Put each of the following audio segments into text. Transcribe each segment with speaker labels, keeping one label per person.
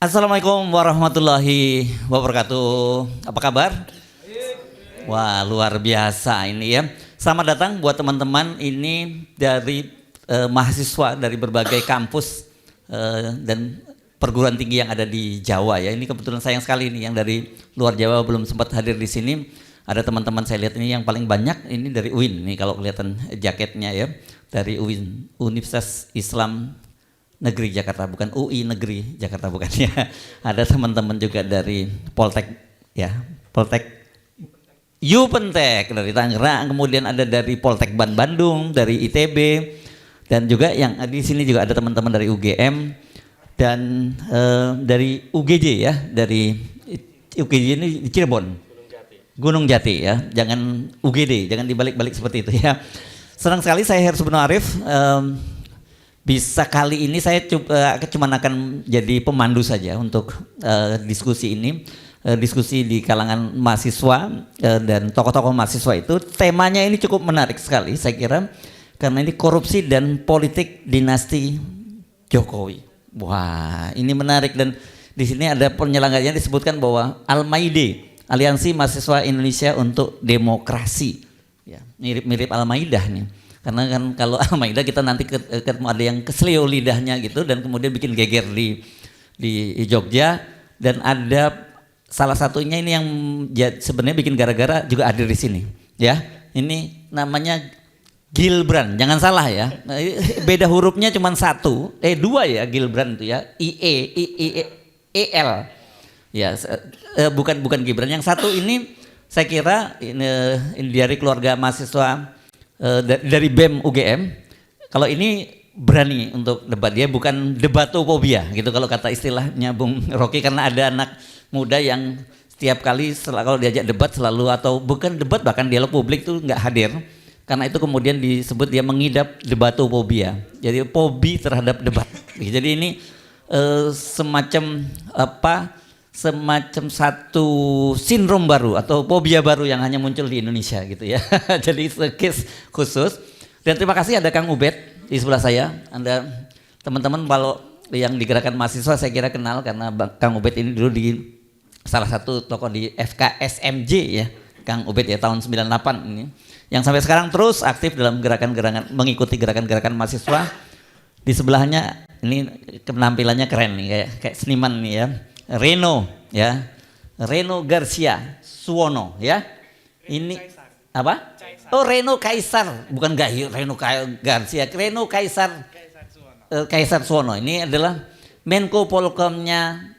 Speaker 1: Assalamualaikum warahmatullahi wabarakatuh. Apa kabar? Wah, luar biasa ini ya. Selamat datang buat teman-teman ini dari mahasiswa dari berbagai kampus dan perguruan tinggi yang ada di Jawa ya. Ini kebetulan sayang sekali nih yang dari luar Jawa belum sempat hadir di sini. Ada teman-teman saya lihat ini yang paling banyak ini dari UIN nih kalau kelihatan jaketnya ya. Dari UIN, Universitas Islam Negeri Jakarta, bukan UI Negeri Jakarta bukan ya. Ada teman-teman juga dari Poltek ya, Poltek Yupentek dari Tangerang, kemudian ada dari Poltek Bandung, dari ITB, dan juga yang di sini juga ada teman-teman dari UGM dan dari UGJ ya, dari UGJ ini di Cirebon, Gunung Jati ya, jangan UGD, jangan dibalik-balik seperti itu ya. Senang sekali saya Hersubun Arif. Bisa kali ini saya cuma akan jadi pemandu saja untuk diskusi ini, diskusi di kalangan mahasiswa dan tokoh-tokoh mahasiswa itu. Temanya ini cukup menarik sekali saya kira, karena ini korupsi dan politik dinasti Jokowi. Wah, ini menarik dan di sini ada penyelenggaranya disebutkan bahwa Al-Maide, Aliansi Mahasiswa Indonesia untuk Demokrasi, ya, mirip-mirip Al-Maidah nih. Karena kan kalau Al-Maidah kita nanti ketemu ada yang kesleo lidahnya gitu dan kemudian bikin geger di Jogja, dan ada salah satunya ini yang sebenarnya bikin gara-gara juga hadir di sini ya. Ini namanya Gilbran, jangan salah ya. Beda hurufnya cuma dua ya Gilbran itu ya. EL. Ya, bukan Gibran. Yang satu ini saya kira ini dari keluarga mahasiswa dari BEM UGM. Kalau ini berani untuk debat, dia bukan debatofobia gitu kalau kata istilahnya Bung Rocky, karena ada anak muda yang setiap kali kalau diajak debat selalu, atau bukan debat bahkan dialog publik tuh nggak hadir, karena itu kemudian disebut dia mengidap debatofobia, jadi fobi terhadap debat. Jadi ini semacam satu sindrom baru atau fobia baru yang hanya muncul di Indonesia gitu ya. Jadi case khusus. Dan terima kasih ada Kang Ubed di sebelah saya. Anda teman-teman kalau yang di gerakan mahasiswa saya kira kenal, karena Kang Ubed ini dulu di salah satu tokoh di FKSMJ ya, Kang Ubed ya, tahun 98 ini. Yang sampai sekarang terus aktif dalam gerakan-gerakan, mengikuti gerakan-gerakan mahasiswa. Di sebelahnya ini penampilannya keren nih, kayak seniman nih ya. Reno ya, Reno Garcia Suwono ya. Ini apa? Oh, Reno Kaisar, bukan Reno Garcia, Reno Kaisar Kaisar Suwono. Ini adalah Menko Polkomnya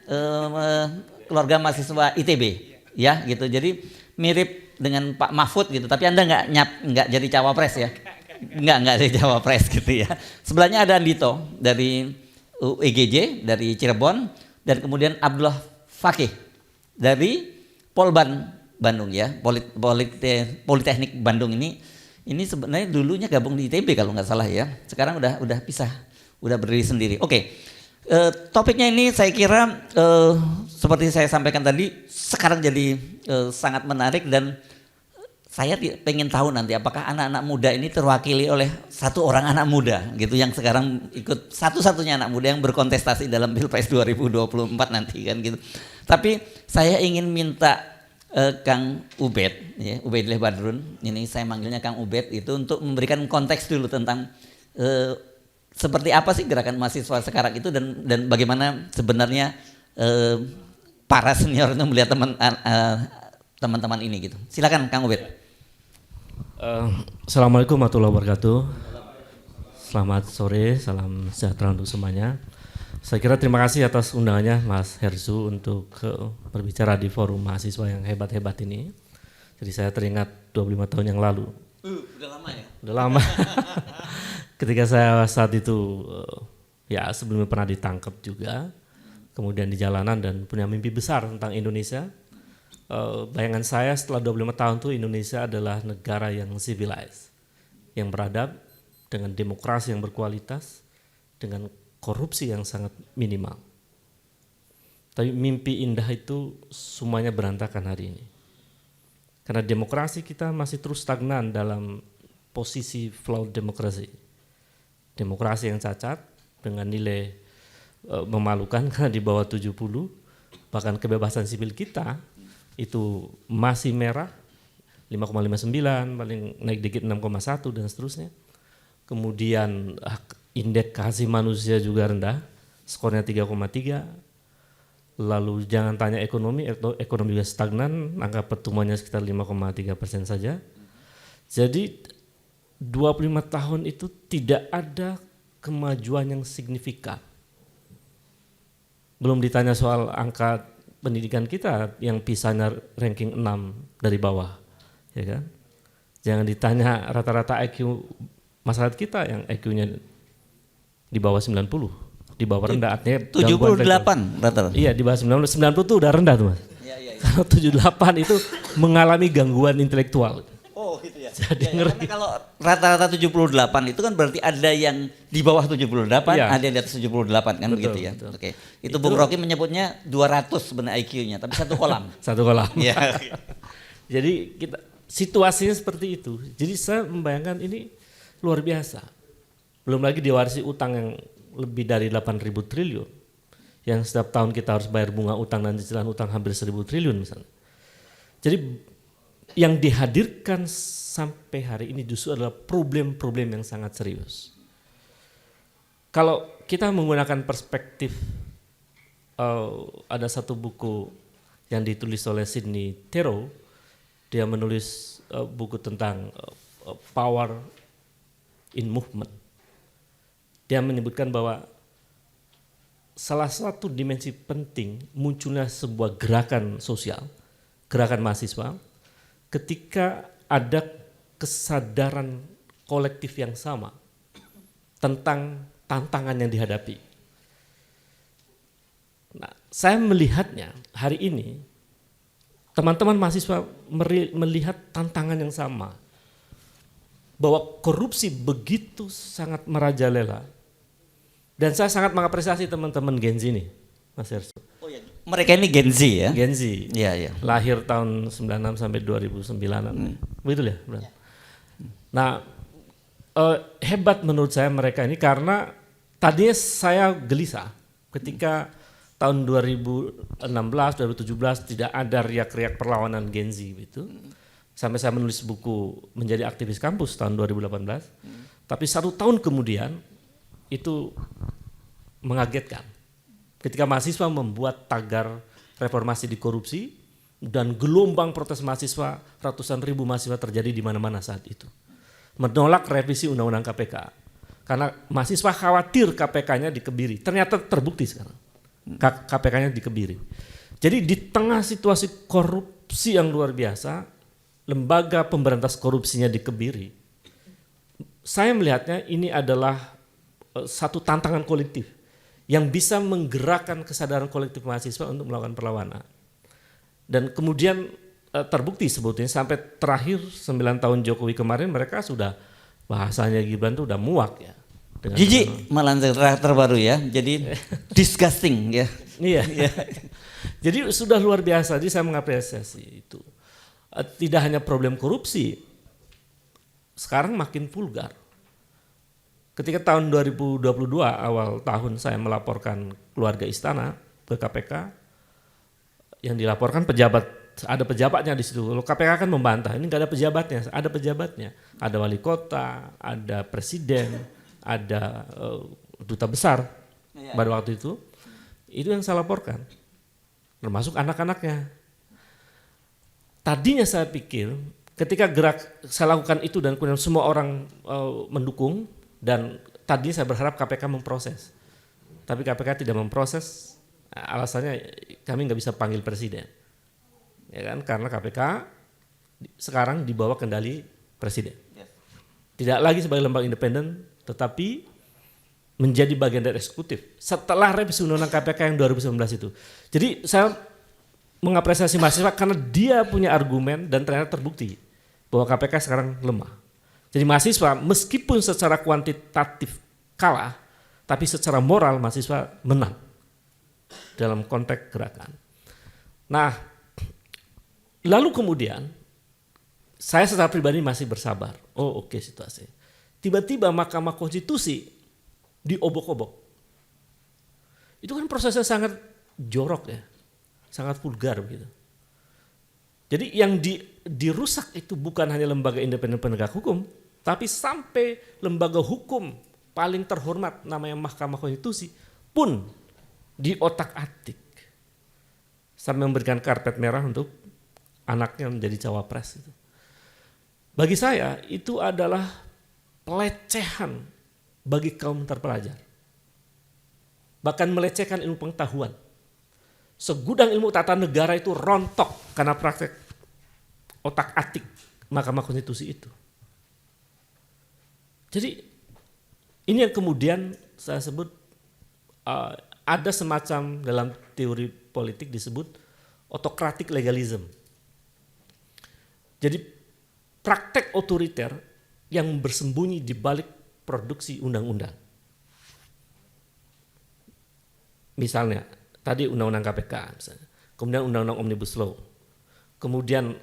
Speaker 1: keluarga mahasiswa ITB ya gitu. Jadi mirip dengan Pak Mahfud gitu, tapi Anda nggak jadi cawapres ya. Nggak jadi cawapres gitu ya. Sebelahnya ada Andito dari UGJ dari Cirebon. Dan kemudian Abdullah Fakih dari Polban Bandung ya, Politeknik Bandung ini sebenarnya dulunya gabung di ITB kalau nggak salah ya. Sekarang udah pisah, udah berdiri sendiri. Oke, topiknya ini saya kira seperti saya sampaikan tadi sekarang jadi sangat menarik, dan saya pengen tahu nanti apakah anak-anak muda ini terwakili oleh satu orang anak muda gitu yang sekarang ikut, satu-satunya anak muda yang berkontestasi dalam Pilpres 2024 nanti kan gitu. Tapi saya ingin minta Kang Ubed ya, Ubaidillah Badrun, ini saya manggilnya Kang Ubed, itu untuk memberikan konteks dulu tentang seperti apa sih gerakan mahasiswa sekarang itu, dan bagaimana sebenarnya para senior itu melihat teman-teman ini gitu. Silakan Kang Ubed.
Speaker 2: Assalamualaikum warahmatullahi wabarakatuh. Selamat sore, salam sejahtera untuk semuanya. Saya kira terima kasih atas undangannya Mas Hersu untuk berbicara di forum mahasiswa yang hebat-hebat ini. Jadi saya teringat 25 tahun yang lalu.
Speaker 1: Udah lama ya?
Speaker 2: Udah lama. Ketika saya saat itu ya sebelumnya pernah ditangkap juga, kemudian di jalanan dan punya mimpi besar tentang Indonesia. Bayangan saya setelah 25 tahun itu Indonesia adalah negara yang civilized, yang beradab, dengan demokrasi yang berkualitas, dengan korupsi yang sangat minimal. Tapi mimpi indah itu semuanya berantakan hari ini. Karena demokrasi kita masih terus stagnan dalam posisi flawed demokrasi. Demokrasi yang cacat dengan nilai memalukan karena di bawah 70, bahkan kebebasan sipil kita itu masih merah 5,59, paling naik dikit 6,1 dan seterusnya. Kemudian indeks hak asasi manusia juga rendah, skornya 3,3. Lalu jangan tanya ekonomi juga stagnan, angka pertumbuhannya sekitar 5,3% saja. Jadi 25 tahun itu tidak ada kemajuan yang signifikan. Belum ditanya soal angka pendidikan kita yang PISA-nya ranking 6 dari bawah, ya kan? Jangan ditanya rata-rata IQ masyarakat kita yang IQ-nya di bawah 90, di bawah rendah, artinya
Speaker 1: 78 rata-rata.
Speaker 2: Iya, di bawah 90 itu udah rendah tuh Mas. Kalau 78 itu mengalami gangguan intelektual.
Speaker 1: Oh gitu ya.
Speaker 2: Jadi
Speaker 1: Karena kalau rata-rata 78 itu kan berarti ada yang di bawah 78,
Speaker 2: Iya.
Speaker 1: ada yang di atas 78 kan, begitu ya.
Speaker 2: Betul.
Speaker 1: Oke. Itu Bung Rocky menyebutnya 200 sebenarnya IQ-nya, tapi satu kolam.
Speaker 2: Satu kolam.
Speaker 1: Iya.
Speaker 2: Jadi kita situasinya seperti itu. Jadi saya membayangkan ini luar biasa. Belum lagi diwarisi utang yang lebih dari 8.000 triliun. Yang setiap tahun kita harus bayar bunga utang dan cicilan utang hampir 1.000 triliun misalnya. Jadi yang dihadirkan sampai hari ini justru adalah problem-problem yang sangat serius. Kalau kita menggunakan perspektif, ada satu buku yang ditulis oleh Sidney Theroux, dia menulis buku tentang power in movement. Dia menyebutkan bahwa salah satu dimensi penting munculnya sebuah gerakan sosial, gerakan mahasiswa, ketika ada kesadaran kolektif yang sama tentang tantangan yang dihadapi. Nah, saya melihatnya hari ini, teman-teman mahasiswa melihat tantangan yang sama, bahwa korupsi begitu sangat merajalela. Dan saya sangat mengapresiasi teman-teman Gen Z ini, Mas Erso.
Speaker 1: Oh iya. Mereka ini Gen Z ya?
Speaker 2: Gen Z.
Speaker 1: Iya, iya.
Speaker 2: Lahir tahun 96 sampai 2009-an. Begitu ya? Nah, hebat menurut saya mereka ini karena tadinya saya gelisah ketika tahun 2016, 2017 tidak ada riak-riak perlawanan Gen Z gitu. Sampai saya menulis buku menjadi aktivis kampus tahun 2018. Tapi 1 tahun kemudian itu mengagetkan. Ketika mahasiswa membuat tagar reformasi di korupsi dan gelombang protes mahasiswa, ratusan ribu mahasiswa terjadi di mana-mana saat itu. Menolak revisi Undang-Undang KPK. Karena mahasiswa khawatir KPK-nya dikebiri. Ternyata terbukti sekarang. KPK-nya dikebiri. Jadi di tengah situasi korupsi yang luar biasa, lembaga pemberantas korupsinya dikebiri. Saya melihatnya ini adalah satu tantangan kolektif yang bisa menggerakkan kesadaran kolektif mahasiswa untuk melakukan perlawanan. Dan kemudian terbukti sebetulnya sampai terakhir 9 tahun Jokowi kemarin mereka sudah bahasanya Gibran itu udah muak ya.
Speaker 1: Jijik malah terbaru ya, jadi disgusting ya.
Speaker 2: Iya. Jadi sudah luar biasa, jadi saya mengapresiasi itu. Tidak hanya problem korupsi, sekarang makin vulgar. Ketika tahun 2022 awal tahun saya melaporkan keluarga istana ke KPK, yang dilaporkan pejabat, ada pejabatnya di situ. Kalau KPK kan membantah, ini nggak ada pejabatnya, ada pejabatnya, ada wali kota, ada presiden, ada duta besar pada waktu itu yang saya laporkan, termasuk anak-anaknya. Tadinya saya pikir ketika saya lakukan itu dan kemudian semua orang mendukung, dan tadinya saya berharap KPK memproses, tapi KPK tidak memproses. Alasannya kami nggak bisa panggil presiden, ya kan? Karena KPK sekarang di bawah kendali presiden, tidak lagi sebagai lembaga independen, tetapi menjadi bagian dari eksekutif setelah revisi Undang-Undang KPK yang 2019 itu. Jadi saya mengapresiasi mahasiswa karena dia punya argumen dan ternyata terbukti bahwa KPK sekarang lemah. Jadi mahasiswa meskipun secara kuantitatif kalah, tapi secara moral mahasiswa menang dalam konteks gerakan. Nah, lalu kemudian saya secara pribadi masih bersabar. Oh oke, situasi. Tiba-tiba Mahkamah Konstitusi diobok-obok. Itu kan prosesnya sangat jorok ya, sangat vulgar begitu. Jadi yang dirusak itu bukan hanya lembaga independen penegak hukum, tapi sampai lembaga hukum paling terhormat namanya Mahkamah Konstitusi pun diotak-atik sampai memberikan karpet merah untuk anaknya menjadi cawapres. Bagi saya itu adalah pelecehan bagi kaum terpelajar. Bahkan melecehkan ilmu pengetahuan. Segudang ilmu tata negara itu rontok karena praktek otak-atik Mahkamah Konstitusi itu. Jadi ini yang kemudian saya sebut ada semacam dalam teori politik disebut autocratic legalism. Jadi praktek otoriter yang bersembunyi di balik produksi undang-undang. Misalnya tadi undang-undang KPK, misalnya, kemudian undang-undang Omnibus Law, kemudian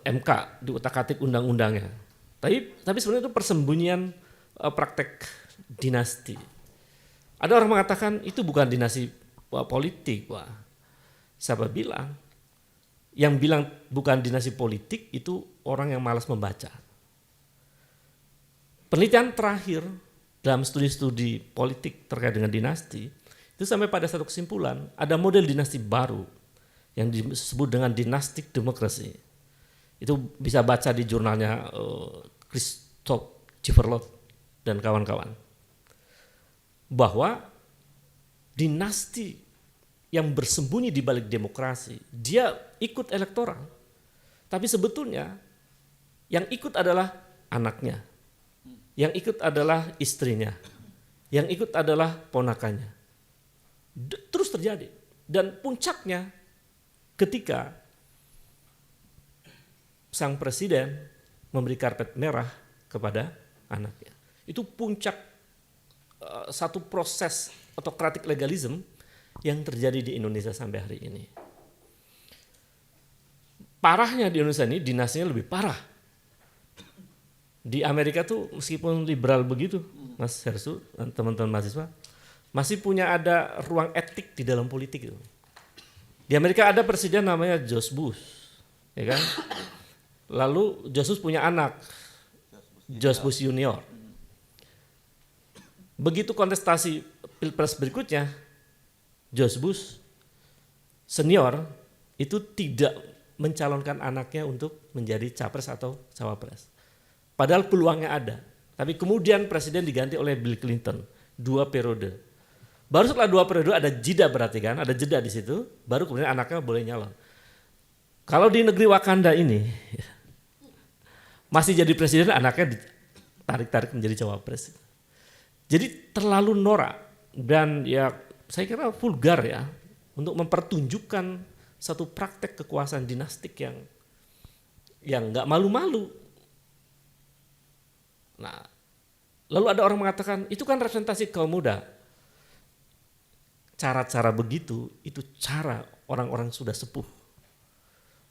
Speaker 2: MK diutak-atik undang-undangnya. Tapi sebenarnya itu persembunyian praktek dinasti. Ada orang mengatakan itu bukan dinasti politik. Wah, siapa bilang? Yang bilang bukan dinasti politik itu orang yang malas membaca. Penelitian terakhir dalam studi-studi politik terkait dengan dinasti itu sampai pada satu kesimpulan, ada model dinasti baru yang disebut dengan dynastic democracy. Itu bisa baca di jurnalnya Christoph Civerlot dan kawan-kawan. Bahwa dinasti yang bersembunyi di balik demokrasi, dia ikut elektoral. Tapi sebetulnya yang ikut adalah anaknya, yang ikut adalah istrinya, yang ikut adalah ponakannya. Terus terjadi. Dan puncaknya ketika sang presiden memberi karpet merah kepada anaknya. Itu puncak satu proses autocratic legalism yang terjadi di Indonesia sampai hari ini. Parahnya di Indonesia ini dinastinya lebih parah. Di Amerika tuh meskipun liberal begitu, Mas Hersu dan teman-teman mahasiswa, masih punya ada ruang etik di dalam politik itu. Di Amerika ada presiden namanya George Bush, ya kan? Lalu George Bush punya anak, George Bush Junior. Begitu kontestasi pilpres berikutnya, George Bush Senior itu tidak mencalonkan anaknya untuk menjadi capres atau cawapres. Padahal peluangnya ada. Tapi kemudian presiden diganti oleh Bill Clinton, 2 periode. Baru setelah 2 periode ada jeda berarti kan, ada jeda di situ, baru kemudian anaknya boleh nyalon. Kalau di negeri Wakanda ini, masih jadi presiden anaknya ditarik-tarik menjadi cawapres. Jadi terlalu norak dan ya saya kira vulgar ya untuk mempertunjukkan satu praktek kekuasaan dinastik yang nggak malu-malu. Nah, lalu ada orang mengatakan itu kan representasi kaum muda. Cara-cara begitu itu cara orang-orang sudah sepuh.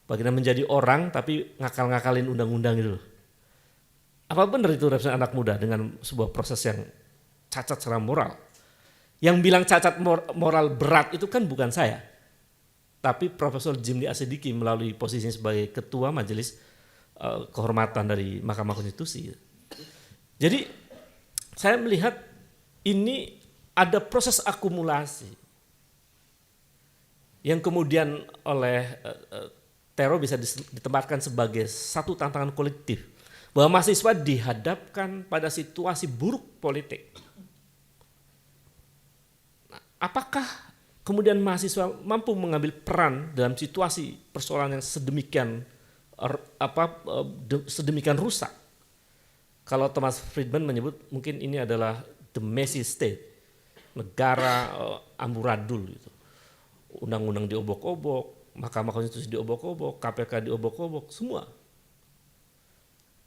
Speaker 2: Bagaimana menjadi orang tapi ngakal-ngakalin undang-undang gitu loh. Apa benar itu representasi anak muda dengan sebuah proses yang cacat secara moral? Yang bilang cacat moral berat itu kan bukan saya. Tapi Profesor Jimli Asidiki melalui posisinya sebagai Ketua Majelis Kehormatan dari Mahkamah Konstitusi. Jadi saya melihat ini ada proses akumulasi yang kemudian oleh Tero bisa ditempatkan sebagai satu tantangan kolektif. Bahwa mahasiswa dihadapkan pada situasi buruk politik. Nah, apakah kemudian mahasiswa mampu mengambil peran dalam situasi persoalan yang sedemikian rusak? Kalau Thomas Friedman menyebut mungkin ini adalah the messy state, negara amburadul gitu. Undang-undang diobok-obok, Mahkamah Konstitusi diobok-obok, KPK diobok-obok, semua.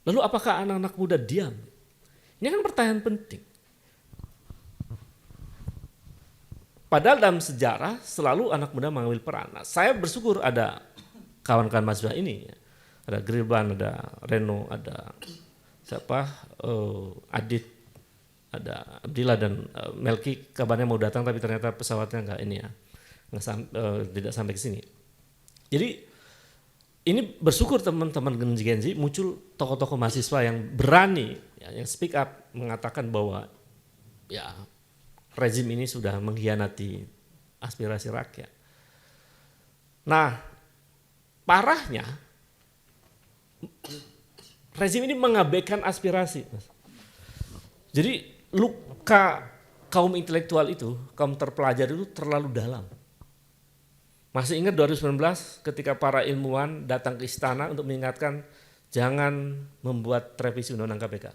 Speaker 2: Lalu apakah anak-anak muda diam? Ini kan pertanyaan penting. Padahal dalam sejarah selalu anak muda mengambil peran. Nah, saya bersyukur ada kawan-kawan mahasiswa ini. Ada Grilban, ada Reno, ada siapa? Adit, ada Abdillah dan Melki kabarnya mau datang tapi ternyata pesawatnya nggak ini ya, tidak sampai ke sini. Jadi ini bersyukur teman-teman Gen Z muncul tokoh-tokoh mahasiswa yang berani, ya, yang speak up mengatakan bahwa ya rezim ini sudah mengkhianati aspirasi rakyat. Nah, parahnya rezim ini mengabaikan aspirasi. Jadi luka kaum intelektual itu, kaum terpelajar itu terlalu dalam. Masih ingat 2019 ketika para ilmuwan datang ke istana untuk mengingatkan jangan membuat revisi undang-undang KPK.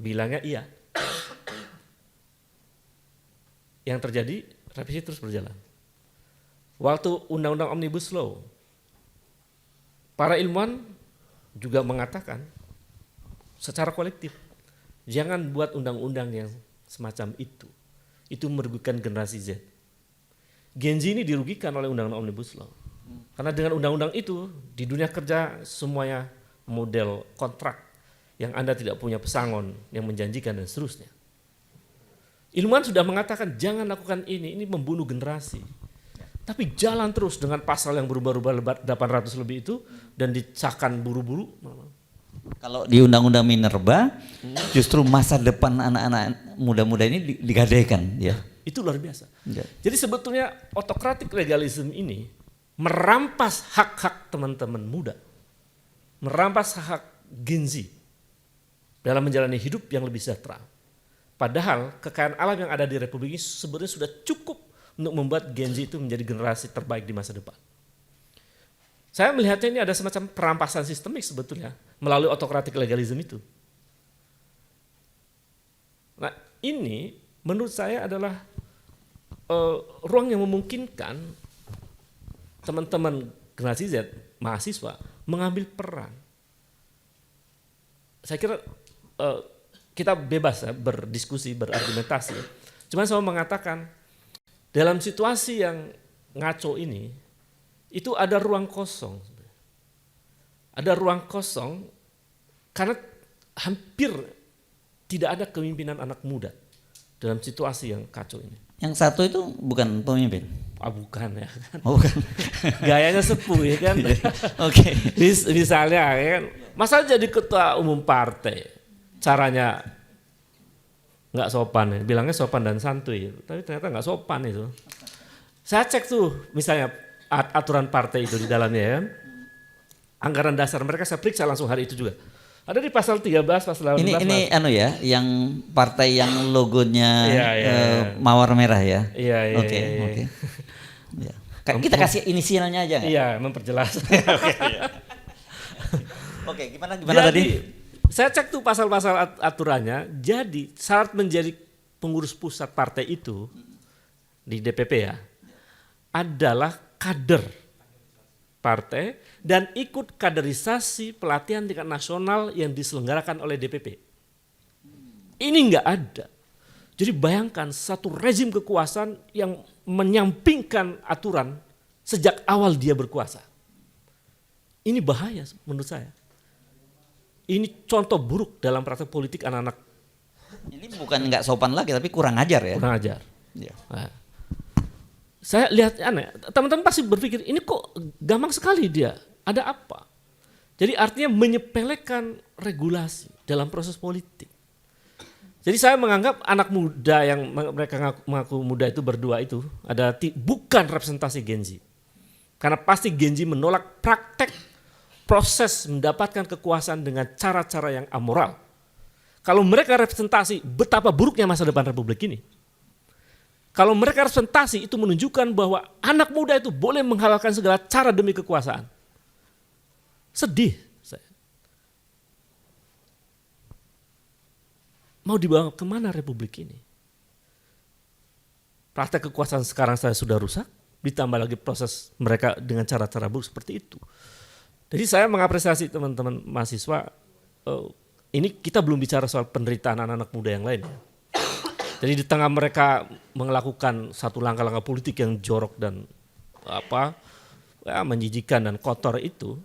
Speaker 2: Bilangnya iya. Yang terjadi revisi terus berjalan. Waktu undang-undang Omnibus Law, para ilmuwan juga mengatakan secara kolektif, jangan buat undang-undang yang semacam itu. Itu merugikan generasi Z. Gen Z ini dirugikan oleh undang-undang Omnibus Law. Karena dengan undang-undang itu, di dunia kerja semuanya model kontrak yang Anda tidak punya pesangon yang menjanjikan dan seterusnya. Ilmuwan sudah mengatakan jangan lakukan ini membunuh generasi. Tapi jalan terus dengan pasal yang berubah-ubah 800 lebih itu dan disahkan buru-buru.
Speaker 1: Kalau di Undang-Undang Minerba, justru masa depan anak-anak muda-muda ini digadaikan, ya.
Speaker 2: Itu luar biasa.
Speaker 1: Ya.
Speaker 2: Jadi sebetulnya autocratic legalism ini merampas hak-hak teman-teman muda, merampas hak Gen Z dalam menjalani hidup yang lebih sejahtera. Padahal kekayaan alam yang ada di Republik ini sebenarnya sudah cukup untuk membuat Gen Z itu menjadi generasi terbaik di masa depan. Saya melihatnya ini ada semacam perampasan sistemik sebetulnya melalui autocratic legalism itu. Nah ini menurut saya adalah ruang yang memungkinkan teman-teman generasi Z, mahasiswa, mengambil peran. Saya kira kita bebas ya, berdiskusi, berargumentasi. Cuma saya mau mengatakan, dalam situasi yang ngaco ini, itu ada ruang kosong. Ada ruang kosong karena hampir tidak ada kepemimpinan anak muda dalam situasi yang kacau ini.
Speaker 1: Yang satu itu bukan pemimpin?
Speaker 2: Bukan ya.
Speaker 1: Oh, bukan.
Speaker 2: Gayanya sepuh ya kan.
Speaker 1: Oke.
Speaker 2: Misalnya kan, masa jadi ketua umum partai, caranya nggak sopan ya. Bilangnya sopan dan santuy, tapi ternyata nggak sopan itu. Saya cek tuh misalnya aturan partai itu di dalamnya ya. Anggaran dasar mereka saya periksa langsung hari itu juga. Ada di pasal 13, pasal 18.
Speaker 1: Ini ya, yang partai yang logonya mawar merah ya.
Speaker 2: Iya.
Speaker 1: Oke. Ya. Kita kasih inisialnya aja nggak?
Speaker 2: Iya, memperjelas.
Speaker 1: Oke, gimana
Speaker 2: Jadi,
Speaker 1: tadi?
Speaker 2: Saya cek tuh pasal-pasal aturannya. Jadi syarat menjadi pengurus pusat partai itu di DPP ya adalah kader partai dan ikut kaderisasi pelatihan tingkat nasional yang diselenggarakan oleh DPP. Ini nggak ada. Jadi bayangkan satu rezim kekuasaan yang menyampingkan aturan sejak awal dia berkuasa. Ini bahaya menurut saya. Ini contoh buruk dalam praktek politik anak-anak.
Speaker 1: Ini bukan nggak sopan lagi, tapi kurang ajar ya.
Speaker 2: Kurang ajar.
Speaker 1: Ya.
Speaker 2: Nah, saya lihat aneh, teman-teman pasti berpikir ini kok gampang sekali dia, ada apa? Jadi artinya menyepelekan regulasi dalam proses politik. Jadi saya menganggap anak muda yang mereka mengaku muda itu berdua itu ada bukan representasi Gen Z. Karena pasti Gen Z menolak praktek proses mendapatkan kekuasaan dengan cara-cara yang amoral. Kalau mereka representasi betapa buruknya masa depan Republik ini. Kalau mereka representasi itu menunjukkan bahwa anak muda itu boleh menghalalkan segala cara demi kekuasaan. Sedih saya. Mau dibawa kemana Republik ini? Praktek kekuasaan sekarang saya sudah rusak, ditambah lagi proses mereka dengan cara-cara buruk seperti itu. Jadi saya mengapresiasi teman-teman mahasiswa, ini kita belum bicara soal penderitaan anak-anak muda yang lain. Jadi di tengah mereka melakukan satu langkah-langkah politik yang jorok dan menjijikan dan kotor itu,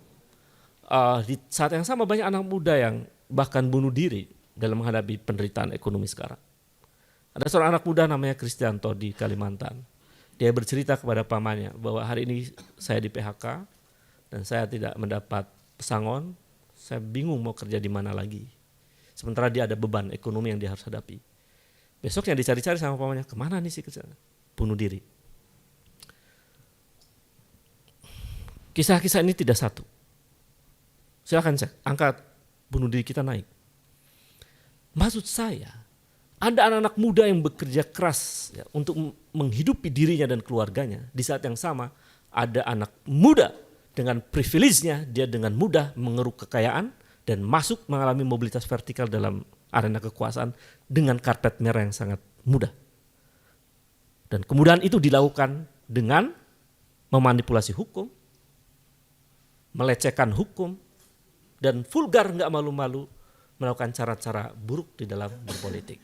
Speaker 2: di saat yang sama banyak anak muda yang bahkan bunuh diri dalam menghadapi penderitaan ekonomi sekarang. Ada seorang anak muda namanya Kristianto di Kalimantan. Dia bercerita kepada pamannya bahwa hari ini saya di PHK dan saya tidak mendapat pesangon, saya bingung mau kerja di mana lagi. Sementara dia ada beban ekonomi yang dia harus hadapi. Besoknya dicari-cari sama pamannya, kemana nih si kerja? Bunuh diri. Kisah-kisah ini tidak satu. Silakan cek, angka bunuh diri kita naik. Maksud saya, ada anak-anak muda yang bekerja keras ya, untuk menghidupi dirinya dan keluarganya. Di saat yang sama, ada anak muda dengan privilege-nya, dia dengan mudah mengeruk kekayaan dan masuk mengalami mobilitas vertikal dalam arena kekuasaan dengan karpet merah yang sangat mudah. Dan kemudahan itu dilakukan dengan memanipulasi hukum, melecehkan hukum, dan vulgar nggak malu-malu melakukan cara-cara buruk di dalam berpolitik.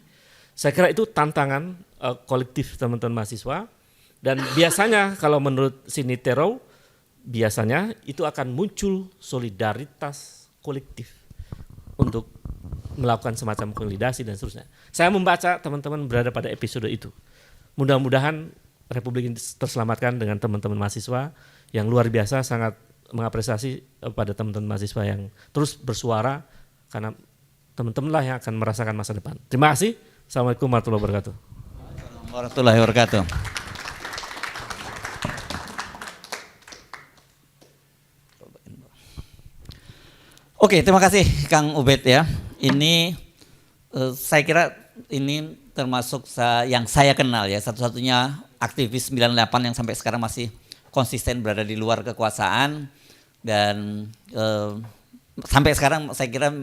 Speaker 2: Saya kira itu tantangan kolektif teman-teman mahasiswa, dan biasanya kalau menurut Sini Terou, biasanya itu akan muncul solidaritas kolektif untuk melakukan semacam konsolidasi dan seterusnya. Saya membaca teman-teman berada pada episode itu. Mudah-mudahan Republik ini terselamatkan dengan teman-teman mahasiswa yang luar biasa, sangat mengapresiasi pada teman-teman mahasiswa yang terus bersuara, karena teman-teman lah yang akan merasakan masa depan. Terima kasih. Assalamualaikum warahmatullahi wabarakatuh.
Speaker 1: Warahmatullahi wabarakatuh. Oke, terima kasih Kang Ubed ya. Ini saya kira ini termasuk yang saya kenal ya, satu-satunya aktivis 98 yang sampai sekarang masih konsisten berada di luar kekuasaan, dan sampai sekarang saya kira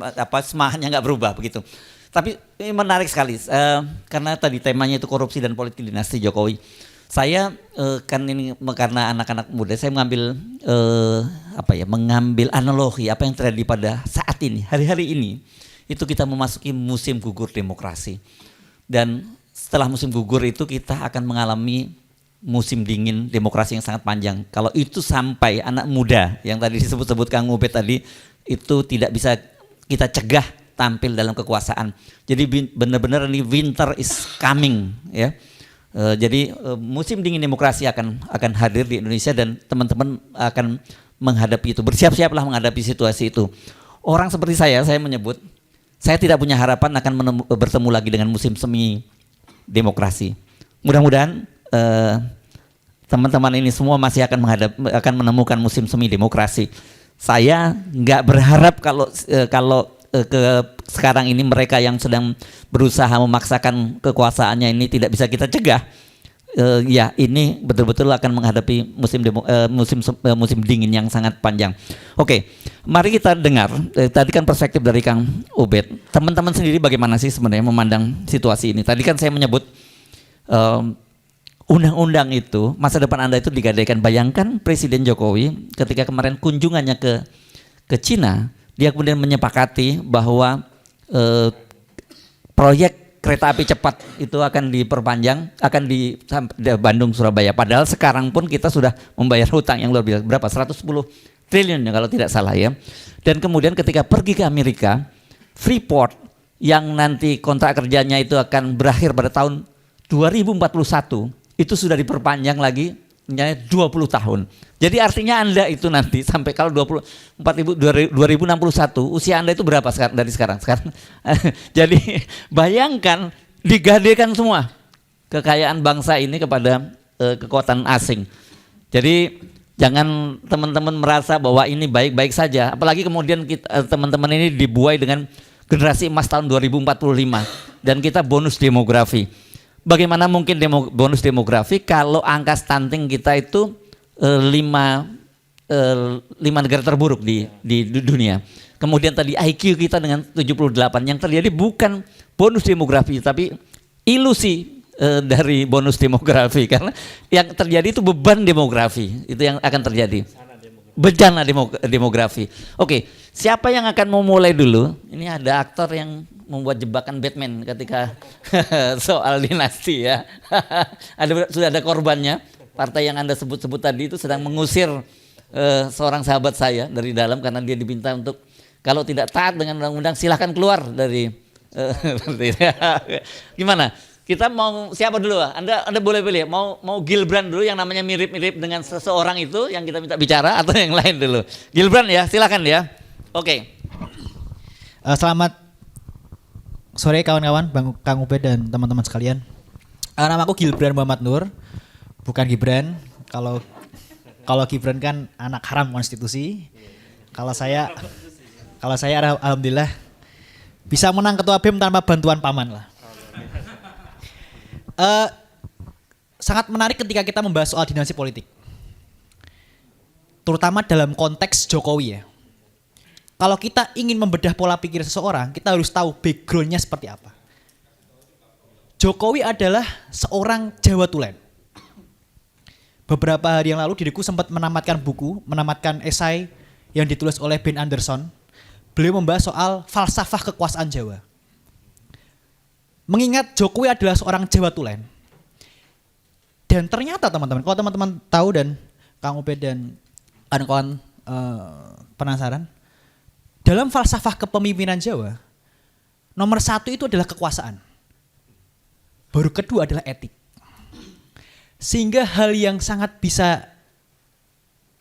Speaker 1: semangatnya nggak berubah begitu. Tapi ini menarik sekali karena tadi temanya itu korupsi dan politik dinasti Jokowi. Saya kan ini karena anak-anak muda, saya mengambil mengambil analogi apa yang terjadi pada saat ini, hari-hari ini. Itu kita memasuki musim gugur demokrasi. Dan setelah musim gugur itu kita akan mengalami musim dingin demokrasi yang sangat panjang. Kalau itu sampai anak muda yang tadi disebut-sebut Kang Ubed tadi, itu tidak bisa kita cegah tampil dalam kekuasaan. Jadi benar-benar ini winter is coming ya. Jadi musim dingin demokrasi akan hadir di Indonesia, dan teman-teman akan menghadapi itu. Bersiap-siaplah menghadapi situasi itu. Orang seperti saya menyebut, saya tidak punya harapan akan bertemu lagi dengan musim semi demokrasi. Mudah-mudahan teman-teman ini semua masih akan menemukan musim semi demokrasi. Saya nggak berharap kalau sekarang ini mereka yang sedang berusaha memaksakan kekuasaannya ini tidak bisa kita cegah. Ya, ini betul-betul akan menghadapi musim dingin yang sangat panjang. Oke, mari kita dengar. Tadi kan perspektif dari Kang Ubed. Teman-teman sendiri bagaimana sih sebenarnya memandang situasi ini? Tadi kan saya menyebut undang-undang itu, masa depan Anda itu digadaikan. Bayangkan Presiden Jokowi ketika kemarin kunjungannya ke Cina, dia kemudian menyepakati bahwa proyek kereta api cepat itu akan diperpanjang, akan di Bandung Surabaya. Padahal sekarang pun kita sudah membayar hutang yang luar biasa, berapa? 110 triliun ya kalau tidak salah ya. Dan kemudian ketika pergi ke Amerika, Freeport yang nanti kontrak kerjanya itu akan berakhir pada tahun 2041, itu sudah diperpanjang lagi 20 tahun. Jadi artinya Anda itu nanti sampai kalau 2061 usia Anda itu berapa dari sekarang? Jadi bayangkan digadaikan semua kekayaan bangsa ini kepada kekuatan asing. Jadi jangan teman-teman merasa bahwa ini baik-baik saja. Apalagi kemudian teman-teman ini dibuai dengan generasi emas tahun 2045 dan kita bonus demografi. Bagaimana mungkin bonus demografi kalau angka stunting kita itu 5 negara terburuk di dunia. Kemudian tadi IQ kita dengan 78, yang terjadi bukan bonus demografi tapi ilusi dari bonus demografi, karena yang terjadi itu beban demografi, itu yang akan terjadi. Bencana demografi. Oke, siapa yang akan memulai dulu? Ini ada aktor yang membuat jebakan Batman ketika soal dinasti ya. Sudah ada korbannya. Partai yang Anda sebut-sebut tadi itu sedang mengusir seorang sahabat saya dari dalam karena dia diminta untuk Kalau tidak taat dengan undang-undang silahkan keluar dari gimana? Kita mau siapa dulu? Anda boleh pilih. Mau Gilbran dulu yang namanya mirip-mirip dengan seseorang itu yang kita minta bicara atau yang lain dulu? Gilbran ya, silakan ya. Oke.
Speaker 3: Selamat sore kawan-kawan, Kang Ubed dan teman-teman sekalian. Nama aku Gilbran Muhammad Nur, bukan Gibran. Kalau Gibran kan anak haram konstitusi. Kalau saya alhamdulillah bisa menang ketua BEM tanpa bantuan paman lah. Sangat menarik ketika kita membahas soal dinasti politik, terutama dalam konteks Jokowi ya. Kalau kita ingin membedah pola pikir seseorang, kita harus tahu backgroundnya seperti apa. Jokowi adalah seorang Jawa Tulen. Beberapa hari yang lalu diriku sempat menamatkan esai yang ditulis oleh Ben Anderson. Beliau membahas soal falsafah kekuasaan Jawa. Mengingat Jokowi adalah seorang Jawa Tulen. Dan ternyata teman-teman, kalau teman-teman tahu dan Kang Ubed dan kawan-kawan penasaran, dalam falsafah kepemimpinan Jawa, nomor 1 itu adalah kekuasaan. Baru kedua adalah etik. Sehingga hal yang sangat bisa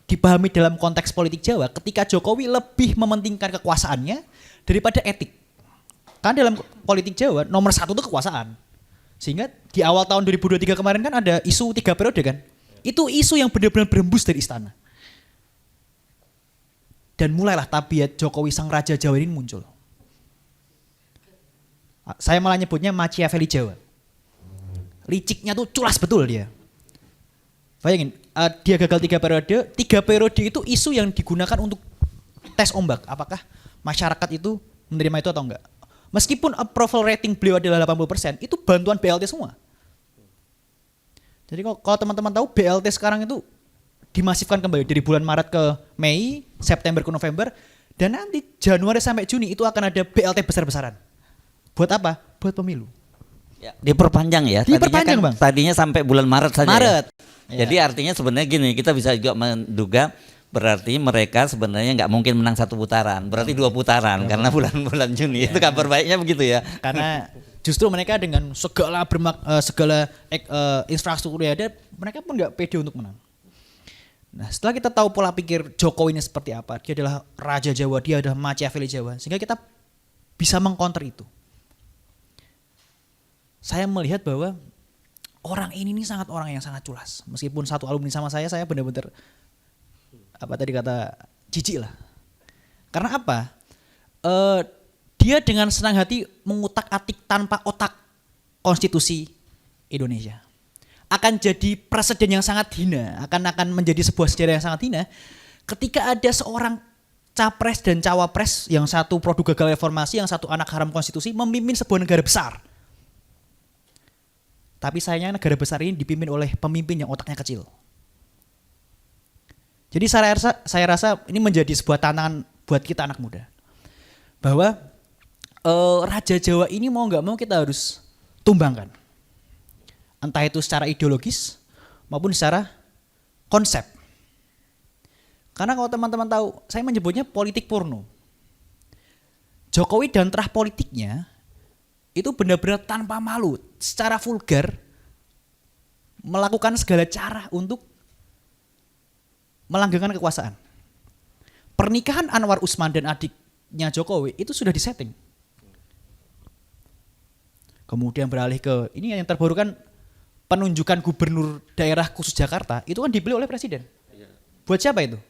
Speaker 3: dipahami dalam konteks politik Jawa ketika Jokowi lebih mementingkan kekuasaannya daripada etik. Karena dalam politik Jawa nomor 1 itu kekuasaan. Sehingga di awal tahun 2023 kemarin kan ada isu 3 periode kan. Itu isu yang benar-benar berembus dari istana. Dan mulailah tabiat Jokowi sang raja Jawa ini muncul. Saya malah nyebutnya Machiavelli Jawa. Liciknya tuh culas betul dia. Bayangin, dia gagal 3 periode. 3 periode itu isu yang digunakan untuk tes ombak. Apakah masyarakat itu menerima itu atau enggak. Meskipun approval rating beliau adalah 80%, itu bantuan BLT semua. Jadi kalau teman-teman tahu BLT sekarang itu dimasifkan kembali dari bulan Maret ke Mei, September ke November, dan nanti Januari sampai Juni itu akan ada BLT besar-besaran. Buat apa? Buat pemilu.
Speaker 1: Ya, diperpanjang ya.
Speaker 3: Diperpanjang, Bang.
Speaker 1: Tadinya sampai bulan Maret saja.
Speaker 3: Maret.
Speaker 1: Ya. Jadi artinya sebenarnya gini, kita bisa juga menduga berarti mereka sebenarnya nggak mungkin menang 1 putaran, berarti 2 putaran karena bulan-bulan Juni. Itu kabar baiknya begitu ya.
Speaker 3: Karena justru mereka dengan segala infrastruktur yang ada, mereka pun nggak pede untuk menang. Nah, setelah kita tahu pola pikir Jokowi ini seperti apa, dia adalah Raja Jawa, dia adalah Machiavelli Jawa, sehingga kita bisa mengcounter itu. Saya melihat bahwa orang ini sangat orang yang sangat culas. Meskipun satu alumni sama saya benar-benar jijik lah. Karena apa? Dia dengan senang hati mengutak-atik tanpa otak konstitusi Indonesia. Akan jadi presiden yang sangat hina, akan menjadi sebuah sejarah yang sangat hina ketika ada seorang capres dan cawapres, yang satu produk gagal reformasi, yang satu anak haram konstitusi, memimpin sebuah negara besar. Tapi sayangnya negara besar ini dipimpin oleh pemimpin yang otaknya kecil. Jadi saya rasa ini menjadi sebuah tantangan buat kita anak muda. Bahwa Raja Jawa ini mau nggak mau kita harus tumbangkan. Entah itu secara ideologis maupun secara konsep. Karena kalau teman-teman tahu, saya menyebutnya politik porno. Jokowi dan terah politiknya itu benar-benar tanpa malu, secara vulgar melakukan segala cara untuk melanggengkan kekuasaan. Pernikahan Anwar Usman dan adiknya Jokowi itu sudah disetting. Kemudian beralih ke ini yang terbaru kan, penunjukan gubernur daerah khusus Jakarta itu kan dipilih oleh presiden. Buat siapa itu?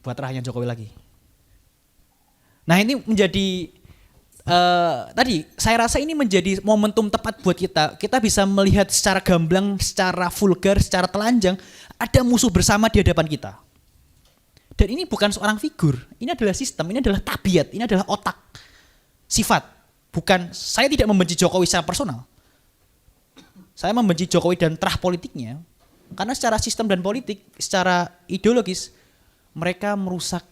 Speaker 3: Buat rahanya Jokowi lagi. Nah ini menjadi tadi saya rasa ini menjadi momentum tepat buat kita. Kita bisa melihat secara gamblang, secara vulgar, secara telanjang ada musuh bersama di hadapan kita. Dan ini bukan seorang figur, ini adalah sistem, ini adalah tabiat, ini adalah otak, sifat. Bukan, saya tidak membenci Jokowi secara personal. Saya membenci Jokowi dan terah politiknya karena secara sistem dan politik, secara ideologis mereka merusak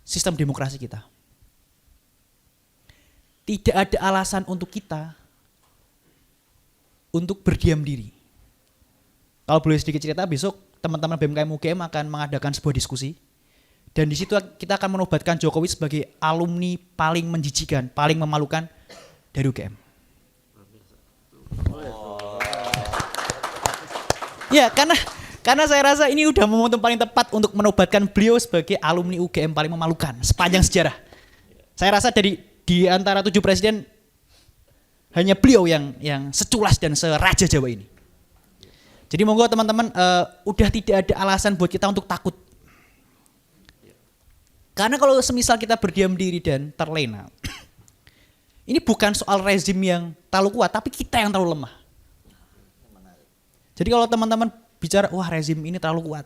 Speaker 3: sistem demokrasi kita. Tidak ada alasan untuk kita untuk berdiam diri. Kalau boleh sedikit cerita, besok teman-teman BMKM UGM akan mengadakan sebuah diskusi Dan di situ kita akan menobatkan Jokowi sebagai alumni paling menjijikan, paling memalukan dari UGM. Ya, karena saya rasa ini udah momentum paling tepat untuk menobatkan beliau sebagai alumni UGM paling memalukan sepanjang sejarah. Saya rasa di antara 7 presiden hanya beliau yang seculas dan seraja Jawa ini. Jadi monggo teman-teman, udah tidak ada alasan buat kita untuk takut. Karena kalau semisal kita berdiam diri dan terlena, ini bukan soal rezim yang terlalu kuat, tapi kita yang terlalu lemah. Jadi kalau teman-teman bicara, wah rezim ini terlalu kuat,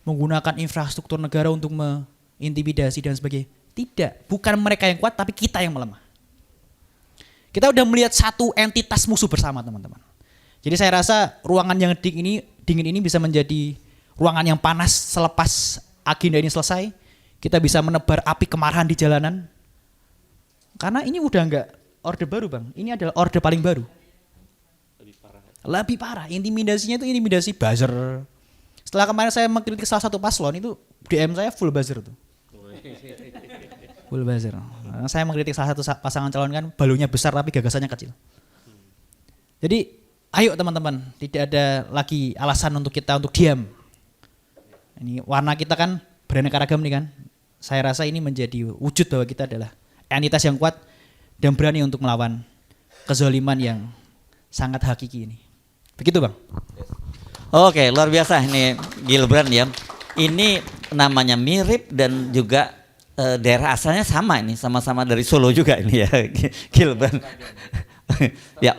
Speaker 3: menggunakan infrastruktur negara untuk mengintimidasi dan sebagainya. Tidak, bukan mereka yang kuat, tapi kita yang melemah. Kita udah melihat satu entitas musuh bersama teman-teman. Jadi saya rasa ruangan yang dingin ini bisa menjadi ruangan yang panas selepas agenda ini selesai. Kita bisa menebar api kemarahan di jalanan. Karena ini udah enggak orde baru bang, ini adalah orde paling baru. Lebih parah, intimidasinya itu intimidasi buzzer. Setelah kemarin saya mengkritik salah satu paslon itu DM saya full buzzer tuh. Full buzzer. Saya mengkritik salah satu pasangan calon kan balonnya besar tapi gagasannya kecil. Jadi ayo teman-teman, tidak ada lagi alasan untuk kita untuk diam. Ini warna kita kan beraneka ragam nih kan. Saya rasa ini menjadi wujud bahwa kita adalah entitas yang kuat dan berani untuk melawan kezaliman yang sangat hakiki ini. Begitu bang.
Speaker 1: Oke, luar biasa ini Gilbran ya. Ini namanya mirip dan juga daerah asalnya sama ini, sama-sama dari Solo juga ini ya, Gilbran. Ya.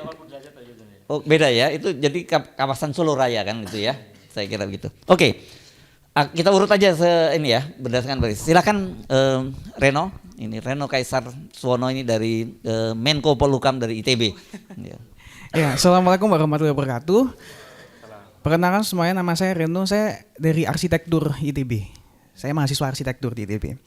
Speaker 1: Oh, beda ya, itu jadi kawasan Solo Raya kan itu ya, saya kira begitu. Oke, kita urut aja ini ya, berdasarkan baris. Silakan Reno, ini Reno Kaisar Suwono ini dari Menko Polhukam dari ITB. Ya.
Speaker 4: Ya, assalamualaikum warahmatullahi wabarakatuh. Perkenalkan semuanya, nama saya Reno, saya dari arsitektur ITB. Saya mahasiswa arsitektur di ITB.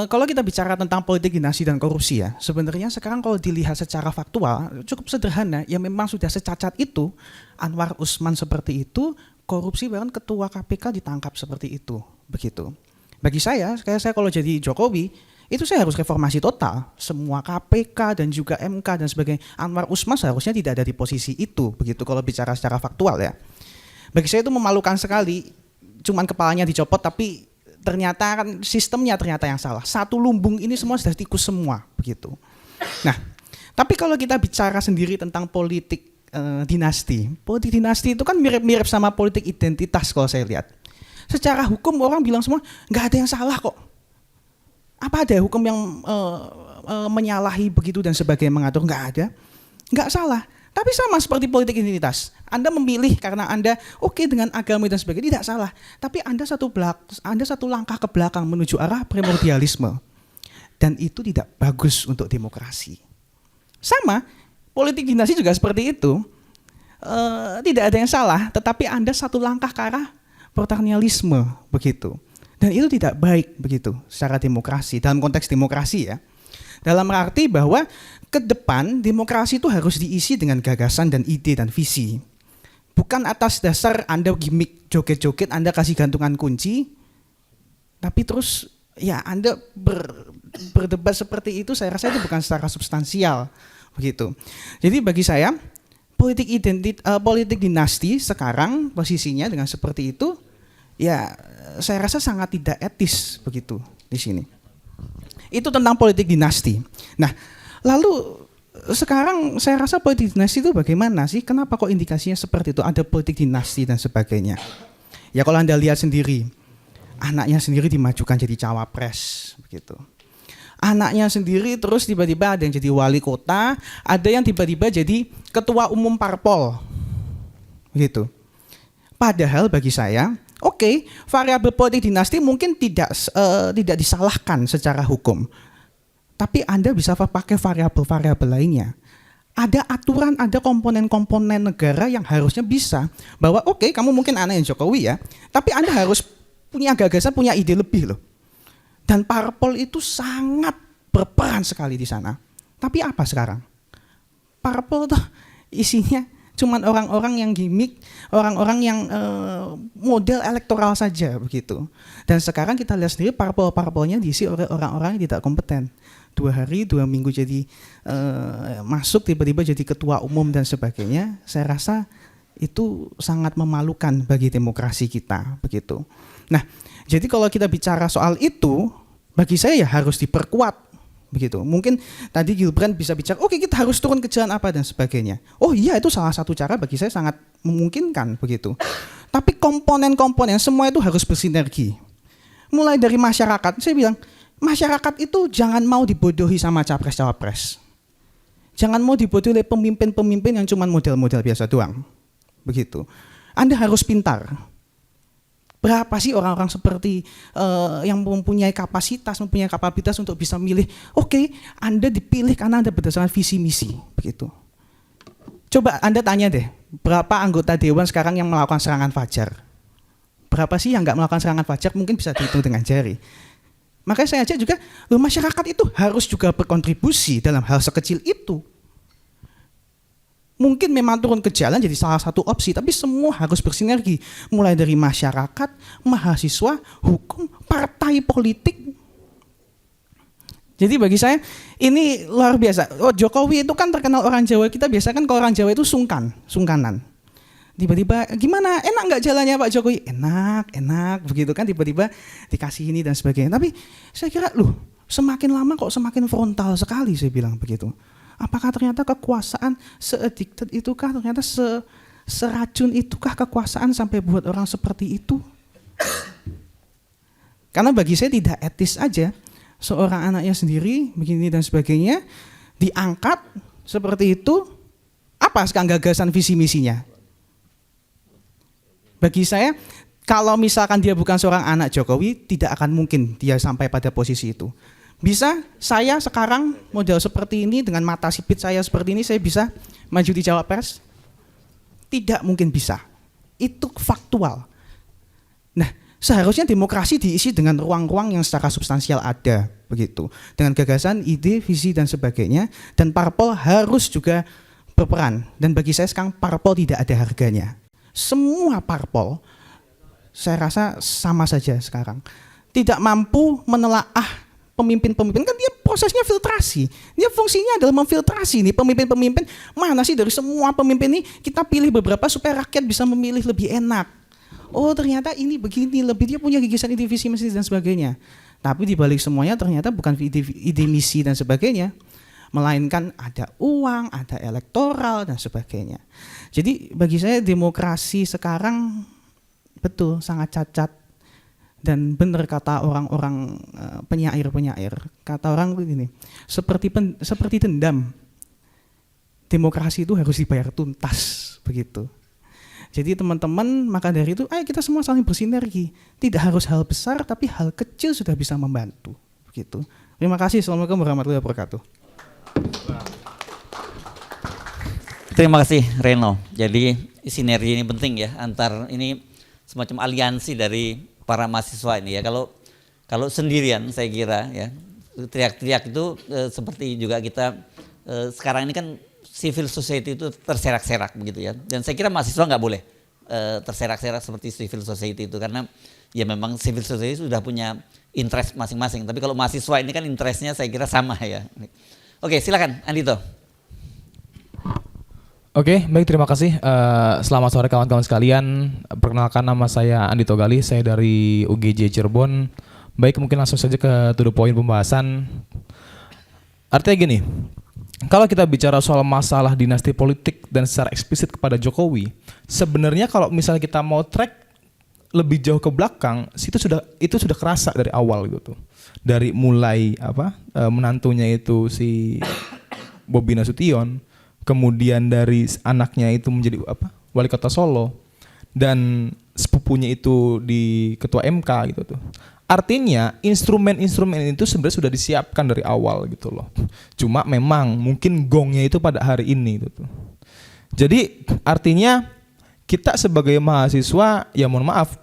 Speaker 4: Kalau kita bicara tentang politik dinasti dan korupsi ya, sebenarnya sekarang kalau dilihat secara faktual cukup sederhana. Ya memang sudah secacat itu Anwar Usman seperti itu, korupsi bahkan ketua KPK ditangkap seperti itu, begitu. Bagi saya kalau jadi Jokowi itu saya harus reformasi total, semua KPK dan juga MK dan sebagainya. Anwar Usman seharusnya tidak ada di posisi itu, begitu kalau bicara secara faktual ya. Bagi saya itu memalukan sekali, cuman kepalanya dicopot tapi ternyata kan sistemnya ternyata yang salah. Satu lumbung ini semua sudah tikus semua, begitu. Nah, tapi kalau kita bicara sendiri tentang politik dinasti itu kan mirip-mirip sama politik identitas kalau saya lihat. Secara hukum orang bilang semua nggak ada yang salah kok. Apa ada hukum yang menyalahi begitu dan sebagainya mengatur? Nggak ada, nggak salah. Tapi sama seperti politik identitas. Anda memilih karena Anda oke dengan agama dan sebagainya, tidak salah. Tapi Anda satu langkah ke belakang menuju arah primordialisme. Dan itu tidak bagus untuk demokrasi. Sama, politik dinasti juga seperti itu. Tidak ada yang salah, tetapi Anda satu langkah ke arah paternalisme begitu. Dan itu tidak baik begitu secara demokrasi, dalam konteks demokrasi ya. Dalam arti bahwa ke depan demokrasi itu harus diisi dengan gagasan dan ide dan visi. Bukan atas dasar Anda gimmick joget-joget, Anda kasih gantungan kunci, tapi terus ya Anda berdebat seperti itu, saya rasa itu bukan secara substansial begitu. Jadi bagi saya politik dinasti sekarang posisinya dengan seperti itu, ya saya rasa sangat tidak etis begitu di sini. Itu tentang politik dinasti. Nah, lalu sekarang saya rasa politik dinasti itu bagaimana sih? Kenapa kok indikasinya seperti itu? Ada politik dinasti dan sebagainya. Ya kalau Anda lihat sendiri, anaknya sendiri dimajukan jadi cawapres begitu. Anaknya sendiri terus tiba-tiba ada yang jadi wali kota, ada yang tiba-tiba jadi ketua umum parpol. Begitu. Padahal bagi saya, oke, variabel politik dinasti mungkin tidak disalahkan secara hukum. Tapi Anda bisa pakai variabel-variabel lainnya. Ada aturan, ada komponen-komponen negara yang harusnya bisa. Bahwa oke, kamu mungkin anaknya Jokowi ya, tapi Anda harus punya gagasan, punya ide lebih loh. Dan parpol itu sangat berperan sekali di sana. Tapi apa sekarang? Parpol tuh isinya Cuman orang-orang yang gimmick, orang-orang yang model elektoral saja begitu. Dan sekarang kita lihat sendiri parpol-parpolnya diisi oleh orang-orang yang tidak kompeten. 2 hari, 2 minggu jadi masuk, tiba-tiba jadi ketua umum dan sebagainya. Saya rasa itu sangat memalukan bagi demokrasi kita begitu. Nah, jadi kalau kita bicara soal itu, bagi saya ya harus diperkuat begitu. Mungkin tadi Gilbrand bisa bicara, oke, kita harus turun ke jalan apa dan sebagainya. Oh iya, itu salah satu cara, bagi saya sangat memungkinkan begitu. Tapi komponen-komponen semua itu harus bersinergi. Mulai dari masyarakat, saya bilang masyarakat itu jangan mau dibodohi sama capres-cawapres. Jangan mau dibodohi oleh pemimpin-pemimpin yang cuma model-model biasa doang. Begitu. Anda harus pintar. Berapa sih orang-orang seperti yang mempunyai kapasitas, mempunyai kapabilitas untuk bisa memilih, oke, Anda dipilih karena Anda berdasarkan visi misi, begitu. Coba Anda tanya deh, berapa anggota dewan sekarang yang melakukan serangan fajar? Berapa sih yang nggak melakukan serangan fajar? Mungkin bisa dihitung dengan jari. Makanya saya ajak juga, masyarakat itu harus juga berkontribusi dalam hal sekecil itu. Mungkin memang turun ke jalan jadi salah satu opsi, tapi semua harus bersinergi. Mulai dari masyarakat, mahasiswa, hukum, partai politik. Jadi bagi saya ini luar biasa. Oh, Jokowi itu kan terkenal orang Jawa, kita biasa kan kalau orang Jawa itu sungkanan. Tiba-tiba gimana, enak nggak jalannya Pak Jokowi? Enak begitu kan, tiba-tiba dikasih ini dan sebagainya. Tapi saya kira semakin lama kok semakin frontal sekali, saya bilang begitu. Apakah ternyata kekuasaan se-addicted itukah, ternyata seracun itukah kekuasaan sampai buat orang seperti itu? Karena bagi saya tidak etis aja seorang anaknya sendiri begini dan sebagainya diangkat seperti itu. Apa sekarang gagasan visi misinya? Bagi saya kalau misalkan dia bukan seorang anak Jokowi, tidak akan mungkin dia sampai pada posisi itu. Bisa saya sekarang model seperti ini dengan mata sipit saya seperti ini, saya bisa maju di Cawapres? Tidak mungkin bisa. Itu faktual. Nah, seharusnya demokrasi diisi dengan ruang-ruang yang secara substansial ada, begitu. Dengan gagasan, ide, visi dan sebagainya. Dan parpol harus juga berperan. Dan bagi saya sekarang parpol tidak ada harganya. Semua parpol saya rasa sama saja sekarang. Tidak mampu menelaah pemimpin-pemimpin, kan dia prosesnya filtrasi. Dia fungsinya adalah memfiltrasi nih pemimpin-pemimpin. Mana sih dari semua pemimpin ini kita pilih beberapa supaya rakyat bisa memilih lebih enak. Oh ternyata ini begini, lebih dia punya gagasan ide visi misi dan sebagainya. Tapi di balik semuanya ternyata bukan ide misi dan sebagainya, melainkan ada uang, ada elektoral dan sebagainya. Jadi bagi saya demokrasi sekarang betul sangat cacat. Dan benar kata orang-orang penyair, kata orang begini, seperti dendam, demokrasi itu harus dibayar tuntas, begitu. Jadi teman-teman, maka dari itu, ayo kita semua saling bersinergi. Tidak harus hal besar, tapi hal kecil sudah bisa membantu, begitu. Terima kasih. Assalamualaikum warahmatullahi wabarakatuh.
Speaker 1: Terima kasih Reno. Jadi sinergi ini penting ya, antar ini semacam aliansi dari para mahasiswa ini ya. Kalau sendirian saya kira ya teriak-teriak itu seperti juga kita sekarang ini kan civil society itu terserak-serak begitu ya. Dan saya kira mahasiswa nggak boleh terserak-serak seperti civil society itu, karena ya memang civil society sudah punya interest masing-masing. Tapi kalau mahasiswa ini kan interestnya saya kira sama ya. Oke, silakan Andito.
Speaker 5: Oke, baik, terima kasih. Selamat sore kawan-kawan sekalian. Perkenalkan, nama saya Andito Galih, saya dari UGJ Cirebon. Baik, mungkin langsung saja ke to the point pembahasan. Artinya gini, kalau kita bicara soal masalah dinasti politik dan secara eksplisit kepada Jokowi, sebenarnya kalau misalnya kita mau track lebih jauh ke belakang, itu sudah kerasa dari awal gitu. Dari mulai menantunya itu si Bobi Nasution, kemudian dari anaknya itu menjadi wali kota Solo, dan sepupunya itu di ketua MK gitu tuh. Artinya instrumen-instrumen itu sebenarnya sudah disiapkan dari awal gitu loh. Cuma memang mungkin gongnya itu pada hari ini gitu. Jadi artinya kita sebagai mahasiswa ya mohon maaf,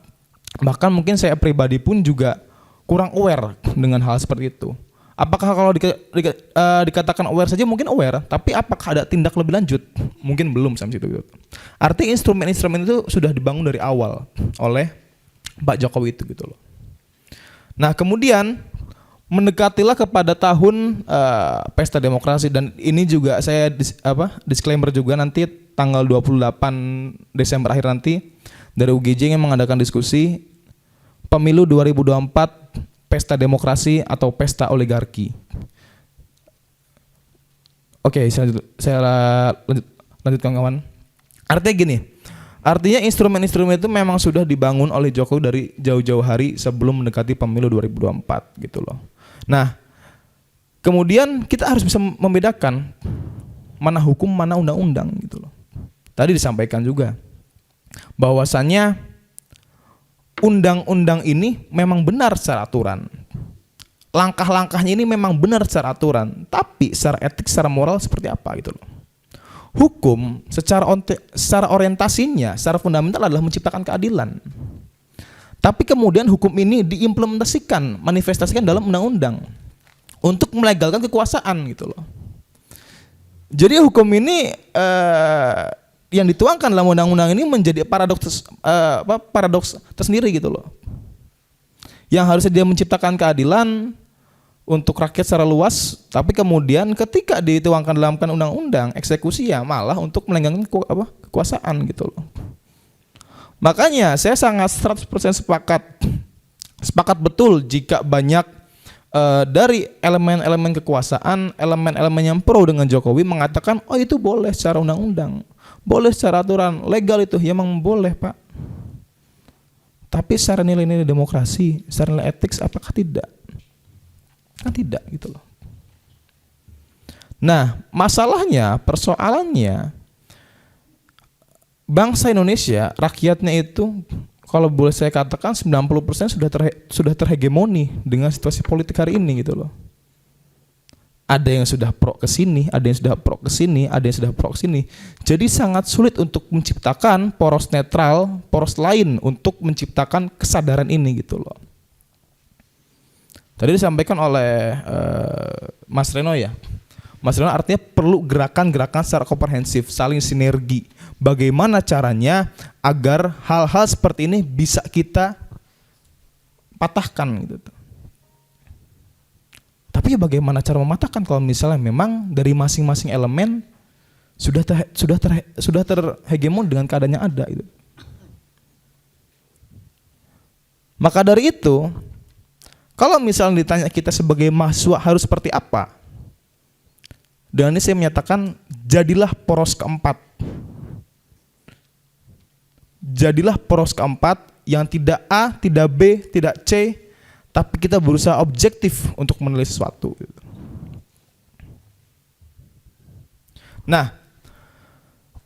Speaker 5: bahkan mungkin saya pribadi pun juga kurang aware dengan hal seperti itu. Apakah kalau dikatakan aware saja mungkin aware, tapi apakah ada tindak lebih lanjut? Mungkin belum sampai situ. Artinya instrumen-instrumen itu sudah dibangun dari awal oleh Pak Jokowi itu gitu loh. Nah kemudian mendekatilah kepada tahun pesta demokrasi, dan ini juga saya disclaimer juga, nanti tanggal 28 Desember akhir nanti dari UGJ yang mengadakan diskusi pemilu 2024 pesta demokrasi atau pesta oligarki. Oke, saya lanjutkan kawan. Artinya gini, artinya instrumen-instrumen itu memang sudah dibangun oleh Jokowi dari jauh-jauh hari sebelum mendekati pemilu 2024 gitu loh. Nah, kemudian kita harus bisa membedakan mana hukum, mana undang-undang gitu loh. Tadi disampaikan juga bahwasannya undang-undang ini memang benar secara aturan. Langkah-langkahnya ini memang benar secara aturan, tapi secara etik, secara moral seperti apa gitu loh. Hukum secara orientasinya, secara fundamental adalah menciptakan keadilan. Tapi kemudian hukum ini diimplementasikan, manifestasikan dalam undang-undang untuk melegalkan kekuasaan gitu loh. Jadi hukum ini yang dituangkan dalam undang-undang ini menjadi paradoks tersendiri gitu loh. Yang harusnya dia menciptakan keadilan untuk rakyat secara luas, tapi kemudian ketika dituangkan dalam undang-undang, eksekusi ya malah untuk melenggang kekuasaan gitu loh. Makanya saya sangat 100% sepakat betul jika banyak dari elemen-elemen kekuasaan, elemen-elemen yang pro dengan Jokowi mengatakan, oh itu boleh secara undang-undang, boleh secara aturan, legal itu, ya memang boleh Pak. Tapi secara nilai-nilai demokrasi, secara nilai etik apakah tidak? Kan tidak gitu loh. Nah, masalahnya, persoalannya, bangsa Indonesia, rakyatnya itu, kalau boleh saya katakan 90% sudah terhegemoni dengan situasi politik hari ini gitu loh. Ada yang sudah pro ke sini, ada yang sudah pro ke sini, ada yang sudah pro ke sini. Jadi sangat sulit untuk menciptakan poros netral, poros lain untuk menciptakan kesadaran ini gitu loh. Tadi disampaikan oleh Mas Reno ya. Mas Reno artinya perlu gerakan-gerakan secara komprehensif, saling sinergi. Bagaimana caranya agar hal-hal seperti ini bisa kita patahkan gitu. Tapi bagaimana cara mematahkan kalau misalnya memang dari masing-masing elemen sudah terhegemon dengan keadaan yang ada gitu. Maka dari itu, kalau misalnya ditanya kita sebagai mahasiswa harus seperti apa? Dan ini saya menyatakan jadilah poros keempat. Jadilah poros keempat yang tidak A, tidak B, tidak C, tapi kita berusaha objektif untuk menilai sesuatu. Nah,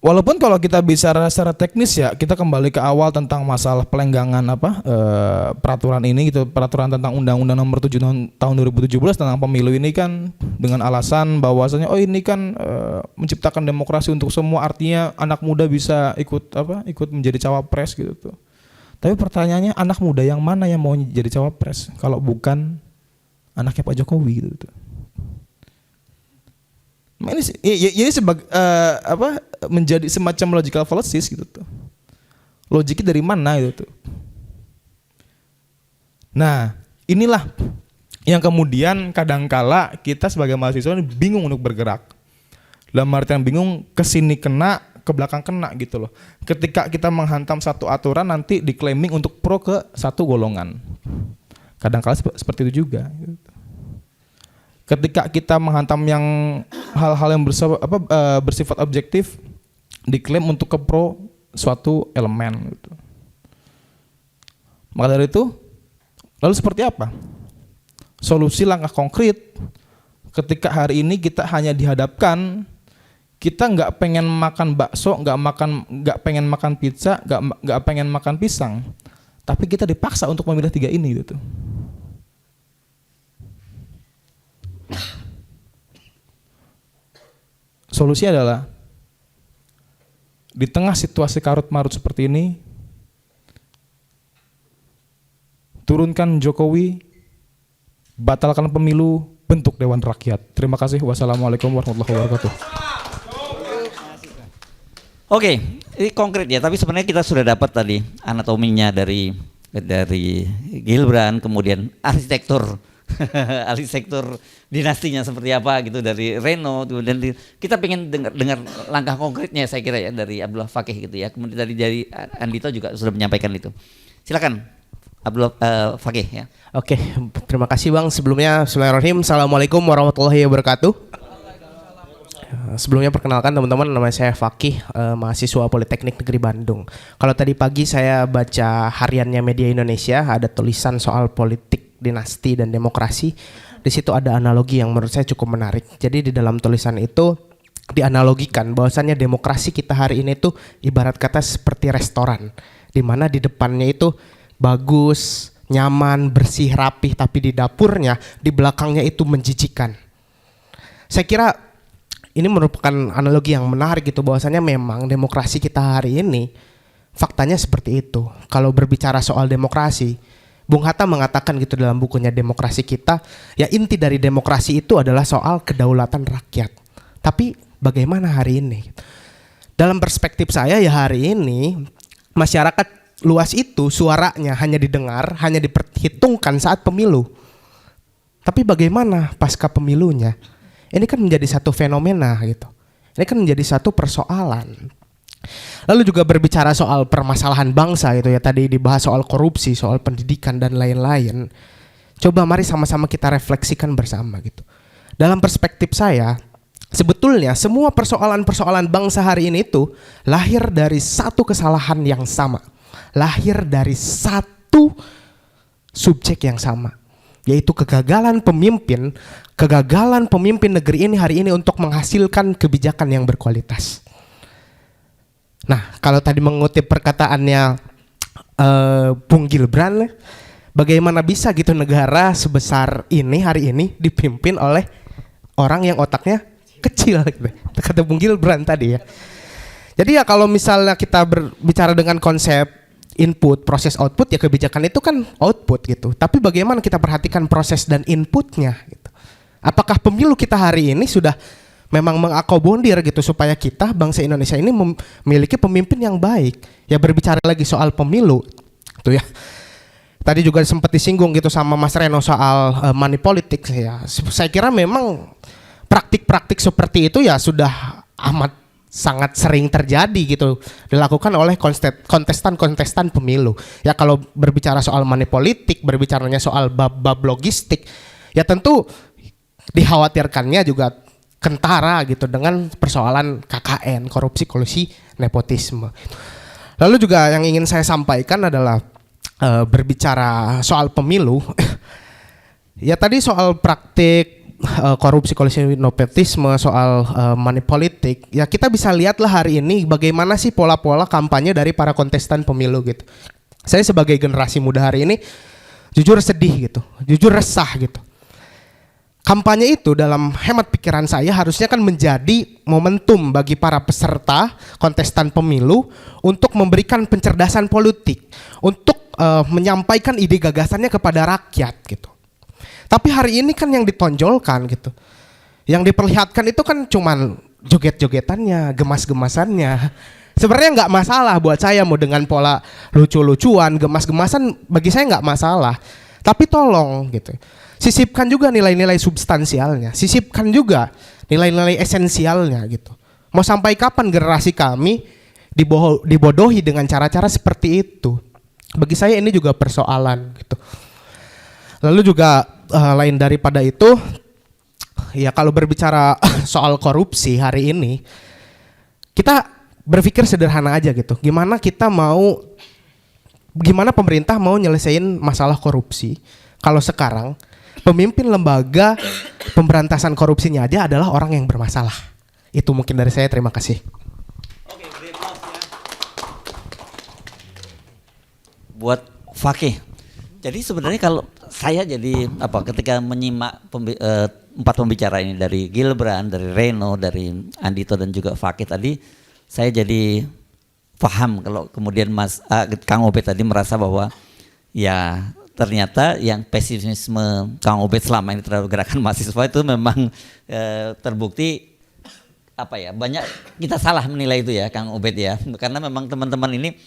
Speaker 5: walaupun kalau kita bicara secara teknis ya, kita kembali ke awal tentang masalah pelenggangan peraturan ini gitu, peraturan tentang Undang-Undang Nomor 7 tahun 2017 tentang pemilu ini kan dengan alasan bahwasanya oh ini kan menciptakan demokrasi untuk semua, artinya anak muda bisa ikut menjadi cawapres gitu tuh. Tapi pertanyaannya anak muda yang mana yang mau jadi cawapres kalau bukan anaknya Pak Jokowi gitu tuh. Ini sebagai menjadi semacam logical fallacies gitu tuh. Logiknya dari mana gitu tuh. Nah, inilah yang kemudian kadangkala kita sebagai mahasiswa ini bingung untuk bergerak. Dalam artian bingung, kesini kena, ke belakang kena gitu loh. Ketika kita menghantam satu aturan nanti diklaiming untuk pro ke satu golongan. Kadangkala seperti itu juga gitu. Ketika kita menghantam yang hal-hal yang bersifat objektif, diklaim untuk ke pro suatu elemen gitu. Maka dari itu, lalu seperti apa? Solusi langkah konkret ketika hari ini kita hanya dihadapkan, kita nggak pengen makan bakso, nggak pengen makan pizza, nggak pengen makan pisang, tapi kita dipaksa untuk memilih tiga ini gitu. Solusi adalah di tengah situasi karut marut seperti ini, turunkan Jokowi, batalkan pemilu, bentuk Dewan Rakyat. Terima kasih. Wassalamualaikum warahmatullahi wabarakatuh.
Speaker 1: Oke, ini konkret ya, tapi sebenarnya kita sudah dapat tadi anatominya dari Gilbran, kemudian arsitektur arsitektur dinastinya seperti apa gitu dari Reno, kemudian kita pengen dengar langkah konkretnya saya kira ya dari Abdullah Fakih gitu ya. Kemudian dari Andito juga sudah menyampaikan itu. Silakan Abdullah Fakih ya.
Speaker 6: Oke, terima kasih Bang. Sebelumnya bismillahirrahmanirrahim. Assalamualaikum warahmatullahi wabarakatuh. Sebelumnya perkenalkan teman-teman, nama saya Fakih, mahasiswa Politeknik Negeri Bandung. Kalau tadi pagi saya baca hariannya Media Indonesia, ada tulisan soal politik dinasti dan demokrasi. Di situ ada analogi yang menurut saya cukup menarik. Jadi di dalam tulisan itu dianalogikan bahwasannya demokrasi kita hari ini tuh ibarat kata seperti restoran, di mana di depannya itu bagus, nyaman, bersih, rapih, tapi di dapurnya, di belakangnya itu menjijikan. Saya kira ini merupakan analogi yang menarik gitu, bahwasannya memang demokrasi kita hari ini faktanya seperti itu. Kalau berbicara soal demokrasi, Bung Hatta mengatakan gitu dalam bukunya Demokrasi Kita, ya inti dari demokrasi itu adalah soal kedaulatan rakyat. Tapi bagaimana hari ini? Dalam perspektif saya ya hari ini masyarakat luas itu suaranya hanya didengar, hanya diperhitungkan saat pemilu. Tapi bagaimana pasca pemilunya? Ini kan menjadi satu fenomena gitu. Ini kan menjadi satu persoalan. Lalu juga berbicara soal permasalahan bangsa gitu ya. Tadi dibahas soal korupsi, soal pendidikan dan lain-lain. Coba mari sama-sama kita refleksikan bersama gitu. Dalam perspektif saya, sebetulnya semua persoalan-persoalan bangsa hari ini itu lahir dari satu kesalahan yang sama. Lahir dari satu subjek yang sama. Yaitu kegagalan pemimpin negeri ini hari ini untuk menghasilkan kebijakan yang berkualitas. Nah, kalau tadi mengutip perkataannya Bung Gilbran, bagaimana bisa gitu negara sebesar ini hari ini dipimpin oleh orang yang otaknya kecil gitu. Kata Bung Gilbran tadi ya. Jadi ya kalau misalnya kita berbicara dengan konsep input, proses, output, ya kebijakan itu kan output gitu. Tapi bagaimana kita perhatikan proses dan inputnya gitu. Apakah pemilu kita hari ini sudah memang mengakomodir gitu supaya kita bangsa Indonesia ini memiliki pemimpin yang baik. Ya berbicara lagi soal pemilu tuh ya. Tadi juga sempat disinggung gitu sama Mas Reno soal money politics ya. Saya kira memang praktik-praktik seperti itu ya sudah amat sangat sering terjadi gitu dilakukan oleh kontestan-kontestan pemilu. Ya kalau berbicara soal money politik, berbicaranya soal bab logistik, ya tentu dikhawatirkannya juga kentara gitu dengan persoalan KKN, korupsi, kolusi, nepotisme. Lalu juga yang ingin saya sampaikan adalah berbicara soal pemilu. Ya tadi soal praktik korupsi, kolusi, nepotisme, soal money politik, ya kita bisa lihatlah hari ini bagaimana sih pola-pola kampanye dari para kontestan pemilu gitu. Saya sebagai generasi muda hari ini jujur sedih gitu, jujur resah gitu. Kampanye itu dalam hemat pikiran saya harusnya kan menjadi momentum bagi para peserta kontestan pemilu untuk memberikan pencerdasan politik, untuk menyampaikan ide gagasannya kepada rakyat gitu. Tapi hari ini kan yang ditonjolkan gitu, yang diperlihatkan itu kan cuman joget-jogetannya, gemas-gemasannya. Sebenarnya nggak masalah buat saya mau dengan pola lucu-lucuan, gemas-gemasan bagi saya nggak masalah. Tapi tolong gitu, sisipkan juga nilai-nilai substansialnya, sisipkan juga nilai-nilai esensialnya gitu. Mau sampai kapan generasi kami dibodohi dengan cara-cara seperti itu? Bagi saya ini juga persoalan gitu. Lalu juga lain daripada itu, ya kalau berbicara soal korupsi hari ini, kita berpikir sederhana aja gitu. Gimana pemerintah mau nyelesain masalah korupsi kalau sekarang pemimpin lembaga pemberantasan korupsinya aja adalah orang yang bermasalah. Itu mungkin dari saya, terima kasih.
Speaker 1: Oke, buat Fakih. Jadi sebenarnya kalau saya jadi ketika menyimak 4 pembicara ini dari Gilbran, dari Reno, dari Andito dan juga Fakih tadi, saya jadi paham kalau kemudian Kang Obe tadi merasa bahwa ya ternyata yang pesimisme Kang Ubed selama ini terhadap gerakan mahasiswa itu memang terbukti apa ya, banyak kita salah menilai itu ya Kang Ubed ya, karena memang teman-teman ini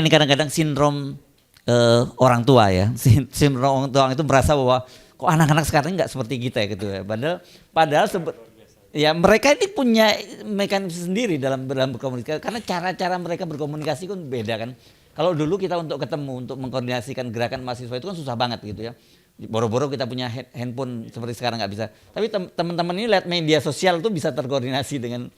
Speaker 1: kadang-kadang sindrom orang tua ya, sindrom orang tua itu merasa bahwa kok anak-anak sekarang nggak seperti kita ya gitu ya, padahal ya mereka ini punya mekanisme sendiri dalam berkomunikasi, karena cara-cara mereka berkomunikasi kan beda kan. Kalau dulu kita untuk ketemu, untuk mengkoordinasikan gerakan mahasiswa itu kan susah banget gitu ya. Boro-boro kita punya handphone seperti sekarang nggak bisa. Tapi teman-teman ini lihat media sosial tuh bisa terkoordinasi dengan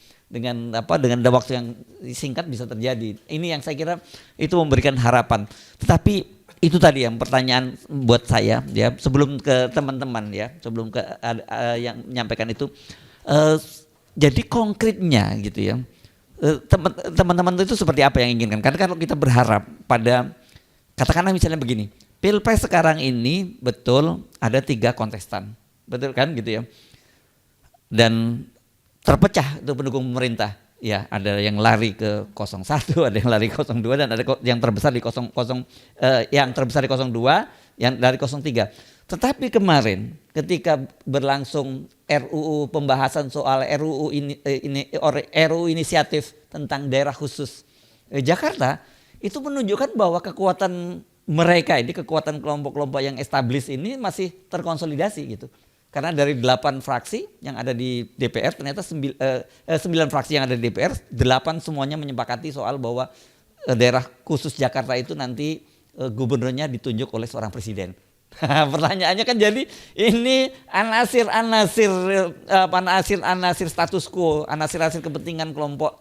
Speaker 1: waktu yang singkat bisa terjadi. Ini yang saya kira itu memberikan harapan. Tetapi itu tadi yang pertanyaan buat saya ya, sebelum ke teman-teman ya, sebelum ke yang menyampaikan itu, jadi konkretnya gitu ya. Teman-teman itu seperti apa yang inginkan? Karena kalau kita berharap pada, katakanlah misalnya begini, Pilpres sekarang ini betul ada 3 kontestan, betul kan gitu ya, dan terpecah itu pendukung pemerintah, ya ada yang lari ke 01, ada yang lari ke 02, dan ada yang terbesar di 02, yang dari 03. Tetapi kemarin ketika berlangsung pembahasan soal RUU inisiatif tentang daerah khusus Jakarta, itu menunjukkan bahwa kekuatan mereka ini, kekuatan kelompok-kelompok yang established ini masih terkonsolidasi gitu. Karena dari 8 fraksi yang ada di DPR, ternyata 9 fraksi yang ada di DPR, 8 semuanya menyepakati soal bahwa daerah khusus Jakarta itu nanti gubernurnya ditunjuk oleh seorang presiden. Pertanyaannya kan jadi ini anasir status quo, anasir kepentingan kelompok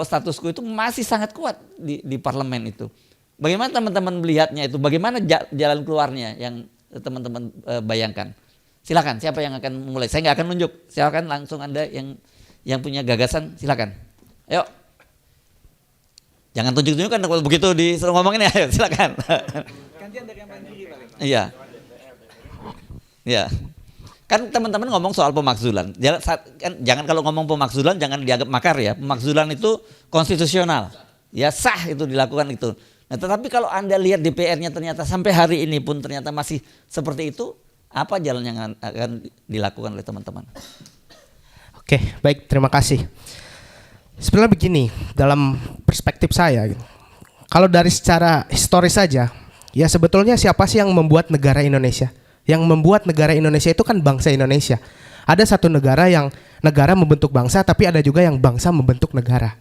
Speaker 1: status quo itu masih sangat kuat di parlemen itu. Bagaimana teman-teman melihatnya itu? Bagaimana jalan keluarnya yang teman-teman bayangkan? Silakan, siapa yang akan mulai? Saya nggak akan nunjuk. Silakan langsung Anda yang punya gagasan, silakan. Ayo. Jangan tunjuk-tunjuk kan begitu disuruh ngomongin ya. Ayo, silakan.
Speaker 4: Gantian dari yang paling kiri paling.
Speaker 1: Iya. Ya. Kan teman-teman ngomong soal pemakzulan. Jangan kalau ngomong pemakzulan jangan dianggap makar ya. Pemakzulan itu konstitusional. Ya sah itu dilakukan itu. Nah, tetapi kalau Anda lihat DPR-nya ternyata sampai hari ini pun ternyata masih seperti itu, apa jalan yang akan dilakukan oleh teman-teman?
Speaker 6: Oke, baik, terima kasih. Sebenarnya begini, dalam perspektif saya, kalau dari secara historis saja, ya sebetulnya siapa sih yang membuat negara Indonesia? Yang membuat negara Indonesia itu kan bangsa Indonesia. Ada satu negara yang negara membentuk bangsa, tapi ada juga yang bangsa membentuk negara.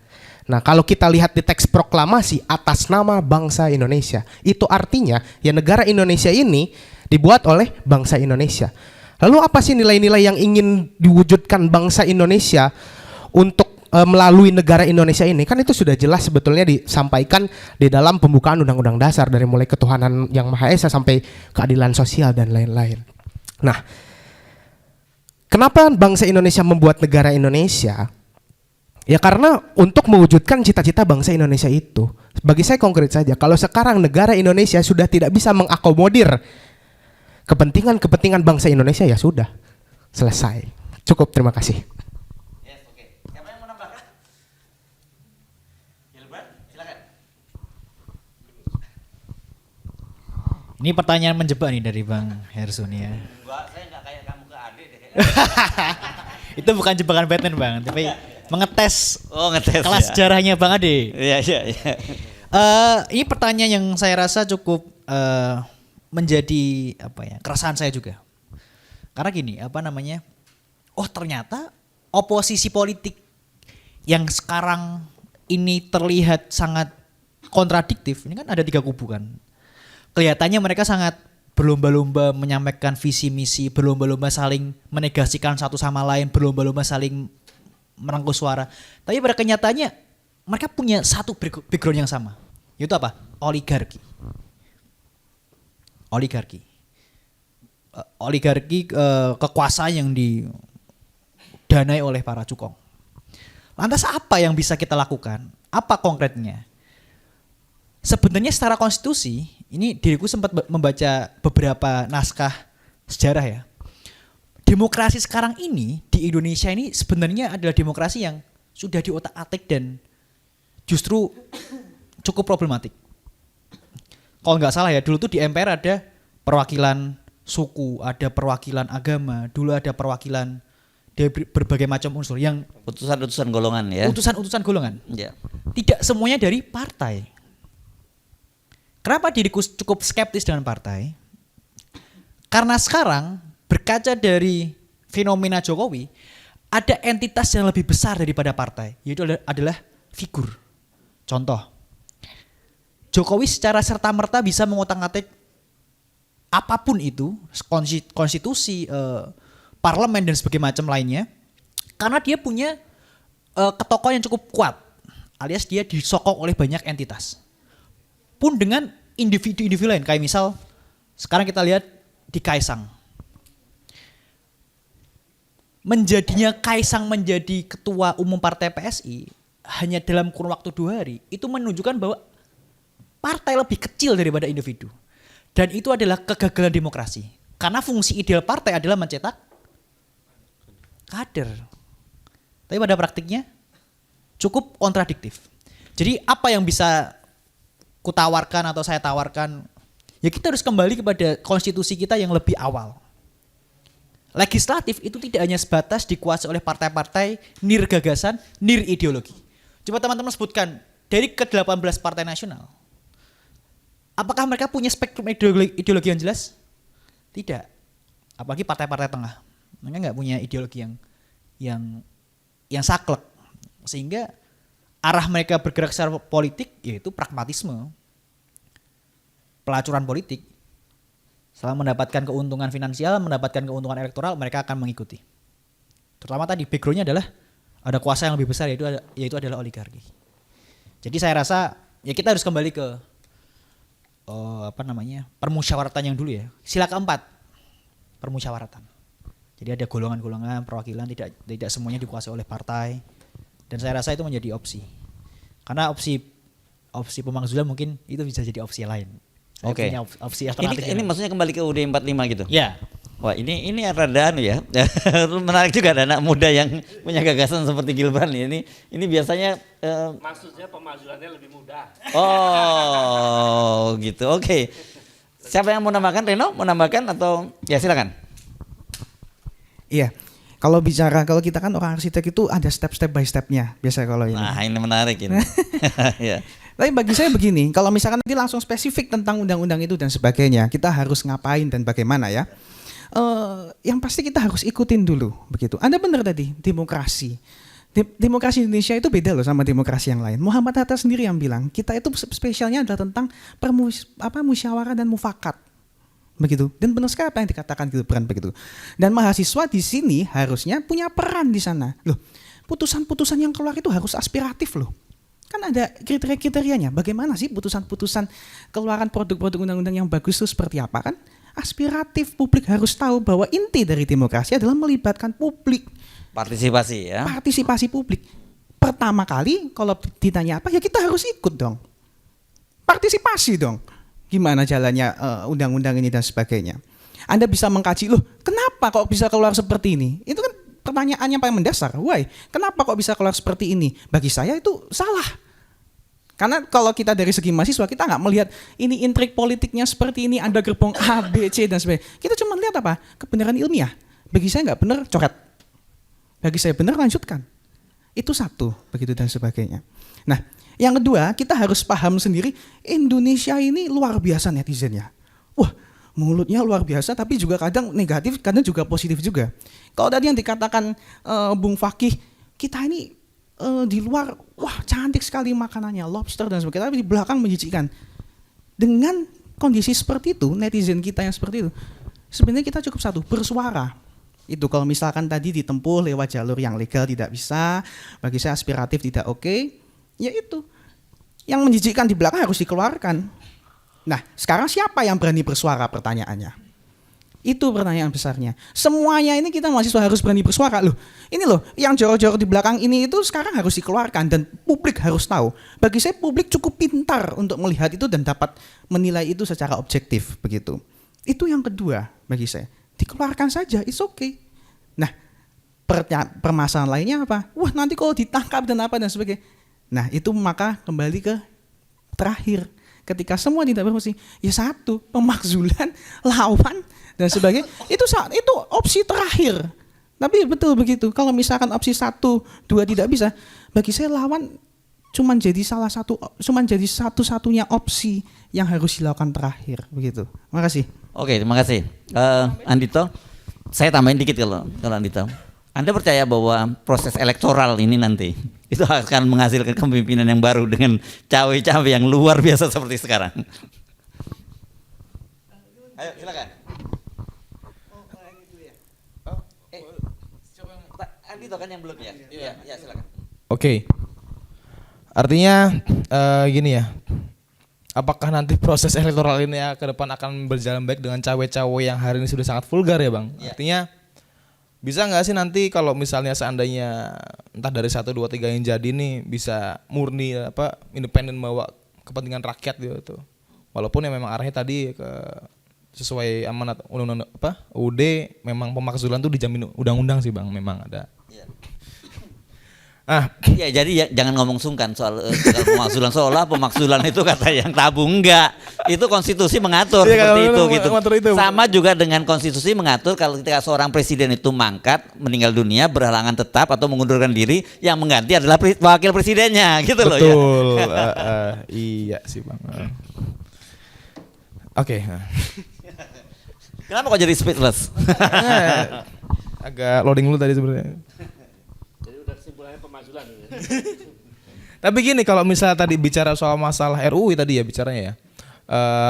Speaker 6: Nah, kalau kita lihat di teks proklamasi atas nama bangsa Indonesia, itu artinya ya negara Indonesia ini dibuat oleh bangsa Indonesia. Lalu apa sih nilai-nilai yang ingin diwujudkan bangsa Indonesia untuk melalui negara Indonesia ini? Kan itu sudah jelas sebetulnya disampaikan di dalam pembukaan Undang-Undang Dasar, dari mulai ketuhanan yang Maha Esa sampai keadilan sosial dan lain-lain. Nah, kenapa bangsa Indonesia membuat negara Indonesia? Ya karena untuk mewujudkan cita-cita bangsa Indonesia itu. Bagi saya konkret saja, kalau sekarang negara Indonesia sudah tidak bisa mengakomodir kepentingan bangsa Indonesia, ya sudah, selesai. Cukup, terima kasih.
Speaker 1: Yes, oke. Siapa yang mau menambahkan? Gilbert, silakan.
Speaker 3: Ini pertanyaan menjebak nih dari Bang Hersun ya.
Speaker 1: Enggak, saya enggak kayak kamu ke adik deh.
Speaker 3: Itu bukan jebakan Batman Bang, tapi mengetes
Speaker 1: Ngetes
Speaker 3: kelas
Speaker 1: ya.
Speaker 3: sejarahnya Bang Ade.
Speaker 1: Iya.
Speaker 3: Ini pertanyaan yang saya rasa cukup menjadi keresahan saya juga. Karena gini, oh ternyata oposisi politik yang sekarang ini terlihat sangat kontradiktif. Ini kan ada 3 kubu kan. Kelihatannya mereka sangat berlomba-lomba menyampaikan visi misi, berlomba-lomba saling menegasikan satu sama lain, berlomba-lomba saling merangkul suara. Tapi pada kenyataannya mereka punya satu background yang sama. Yaitu apa? Oligarki. Kekuasaan yang didanai oleh para cukong. Lantas apa yang bisa kita lakukan? Apa konkretnya? Sebenarnya secara konstitusi, ini diriku sempat membaca beberapa naskah sejarah ya. Demokrasi sekarang ini di Indonesia ini sebenarnya adalah demokrasi yang sudah diotak-atik dan justru cukup problematik. Kalau nggak salah ya, dulu tuh di MPR ada perwakilan suku, ada perwakilan agama, dulu ada perwakilan dari berbagai macam unsur yang
Speaker 1: Utusan-utusan golongan ya.
Speaker 3: utusan-utusan golongan.
Speaker 1: Ya.
Speaker 3: Tidak semuanya dari partai. Kenapa diriku cukup skeptis dengan partai? Karena sekarang berkaca dari fenomena Jokowi, ada entitas yang lebih besar daripada partai, yaitu adalah figur. Contoh, Jokowi secara serta-merta bisa mengotak-atik apapun itu, konstitusi, parlemen dan sebagainya macam lainnya, karena dia punya ketokohan yang cukup kuat, alias dia disokong oleh banyak entitas. Pun dengan individu-individu lain, kayak misal sekarang kita lihat di Kaisang. Menjadinya Kaisang menjadi ketua umum partai PSI hanya dalam kurun waktu 2 hari, itu menunjukkan bahwa partai lebih kecil daripada individu. Dan itu adalah kegagalan demokrasi. Karena fungsi ideal partai adalah mencetak kader. Tapi pada praktiknya cukup kontradiktif. Jadi apa yang bisa kutawarkan atau saya tawarkan, ya kita harus kembali kepada konstitusi kita yang lebih awal. Legislatif itu tidak hanya sebatas dikuasai oleh partai-partai nir gagasan, nir ideologi. Coba teman-teman sebutkan dari ke-18 partai nasional, apakah mereka punya spektrum ideologi yang jelas? Tidak. Apalagi partai-partai tengah. Mereka nggak punya ideologi yang saklek. Sehingga arah mereka bergerak secara politik yaitu pragmatisme. Pelacuran politik. Setelah mendapatkan keuntungan finansial, mendapatkan keuntungan elektoral, mereka akan mengikuti. Terutama tadi backgroundnya adalah ada kuasa yang lebih besar, yaitu adalah oligarki. Jadi saya rasa ya kita harus kembali ke permusyawaratan yang dulu ya. Sila keempat, permusyawaratan. Jadi ada golongan-golongan perwakilan, tidak semuanya dikuasai oleh partai. Dan saya rasa itu menjadi opsi. Karena opsi pemakzulan mungkin itu bisa jadi opsi lain. Saya
Speaker 1: Oke.
Speaker 3: punya opsi alternatif.
Speaker 1: Ini maksudnya kembali ke UUD 45 gitu.
Speaker 3: Ya.
Speaker 1: Wah, ini rada ya. Menarik juga ada anak muda yang punya gagasan seperti Gilbran ini. Ini biasanya
Speaker 2: Maksudnya pemakzulannya lebih mudah.
Speaker 1: oh, gitu. Oke. Siapa yang mau nambahkan? Reno mau nambahkan atau ya silakan.
Speaker 4: Iya. Kalau kita kan orang arsitek itu ada step by stepnya biasanya kalau ini.
Speaker 1: Nah, ini menarik ini. Ya.
Speaker 4: Tapi bagi saya begini, kalau misalkan nanti langsung spesifik tentang undang-undang itu dan sebagainya, kita harus ngapain dan bagaimana ya? Yang pasti kita harus ikutin dulu begitu. Anda benar tadi, demokrasi. Demokrasi Indonesia itu beda loh sama demokrasi yang lain. Muhammad Hatta sendiri yang bilang, kita itu spesialnya adalah tentang musyawarah dan mufakat. Begitu. Dan benar sekali apa yang dikatakan Gibran begitu. Dan mahasiswa di sini harusnya punya peran di sana. Loh, putusan-putusan yang keluar itu harus aspiratif loh. Kan ada kriteria-kriterianya. Bagaimana sih putusan-putusan keluaran produk-produk undang-undang yang bagus itu seperti apa kan? Aspiratif, publik harus tahu bahwa inti dari demokrasi adalah melibatkan publik.
Speaker 1: Partisipasi ya.
Speaker 4: Partisipasi publik. Pertama kali kalau ditanya apa ya kita harus ikut dong. Partisipasi dong. Gimana jalannya undang-undang ini dan sebagainya. Anda bisa mengkaji, loh kenapa kok bisa keluar seperti ini? Itu kan pertanyaan yang paling mendasar. Why? Kenapa kok bisa keluar seperti ini? Bagi saya itu salah. Karena kalau kita dari segi mahasiswa, kita nggak melihat ini intrik politiknya seperti ini, ada gerbong A, B, C, dan sebagainya. Kita cuma lihat apa? Kebenaran ilmiah. Bagi saya nggak benar, coret. Bagi saya benar, lanjutkan. Itu satu, begitu dan sebagainya. Nah, yang kedua, kita harus paham sendiri, Indonesia ini luar biasa netizennya. Wah, mulutnya luar biasa, tapi juga kadang negatif, kadang juga positif juga. Kalau tadi yang dikatakan Bung Fakih, kita ini di luar, wah cantik sekali makanannya, lobster dan sebagainya, tapi di belakang menjijikkan. Dengan kondisi seperti itu, netizen kita yang seperti itu, sebenarnya kita cukup satu, bersuara. Itu kalau misalkan tadi ditempuh lewat jalur yang legal tidak bisa, bagi saya aspiratif tidak oke, ya itu. Yang menjijikkan di belakang harus dikeluarkan. Nah, sekarang siapa yang berani bersuara pertanyaannya? Itu pertanyaan besarnya. Semuanya ini kita mahasiswa harus berani bersuara loh. Ini loh, yang jorok-jorok di belakang ini itu sekarang harus dikeluarkan dan publik harus tahu. Bagi saya publik cukup pintar untuk melihat itu dan dapat menilai itu secara objektif begitu. Itu yang kedua bagi saya. Dikeluarkan saja, it's okay. Nah, permasalahan lainnya apa? Wah, nanti kalau ditangkap dan apa dan sebagainya. Nah, itu maka kembali ke terakhir. ketika semua tidak berfungsi, ya satu, pemakzulan, lawan dan sebagainya. Itu opsi terakhir. Tapi betul begitu. Kalau misalkan opsi 1, 2 tidak bisa, bagi saya lawan cuman jadi satu-satunya opsi yang harus dilakukan terakhir begitu. Makasih.
Speaker 1: Oke, terima kasih. Andito, saya tambahin dikit kalau Andito. Anda percaya bahwa proses elektoral ini nanti itu akan menghasilkan kepemimpinan yang baru dengan cawe-cawe yang luar biasa seperti sekarang? Ayo silakan. Andito kan yang belum ya? Iya, silakan.
Speaker 5: Oke. Artinya gini ya. Apakah nanti proses elektoral ini ya ke depan akan berjalan baik dengan cawe-cawe yang hari ini sudah sangat vulgar ya, Bang?
Speaker 1: Ya.
Speaker 5: Artinya bisa nggak sih nanti kalau misalnya seandainya entah dari 1, 2, 3 yang jadi nih bisa murni independen bawa kepentingan rakyat gitu. Walaupun ya memang arahnya tadi ke sesuai amanat undang-undang UUD, memang pemakzulan tuh dijamin undang-undang sih, Bang, memang ada.
Speaker 1: Ya. Ya, jadi jangan ngomong sungkan soal pemakzulan, seolah pemakzulan itu kata yang tabu. Enggak, itu konstitusi mengatur seperti itu gitu. Sama juga dengan konstitusi mengatur kalau ketika seorang presiden itu mangkat, meninggal dunia, berhalangan tetap atau mengundurkan diri, yang mengganti adalah wakil presidennya gitu loh ya.
Speaker 5: Betul. Iya sih, Bang. Oke.
Speaker 1: Kenapa kok jadi speechless?
Speaker 5: Agak loading dulu tadi sebenarnya. Tapi gini, kalau misalnya tadi bicara soal masalah RUU tadi ya bicaranya ya,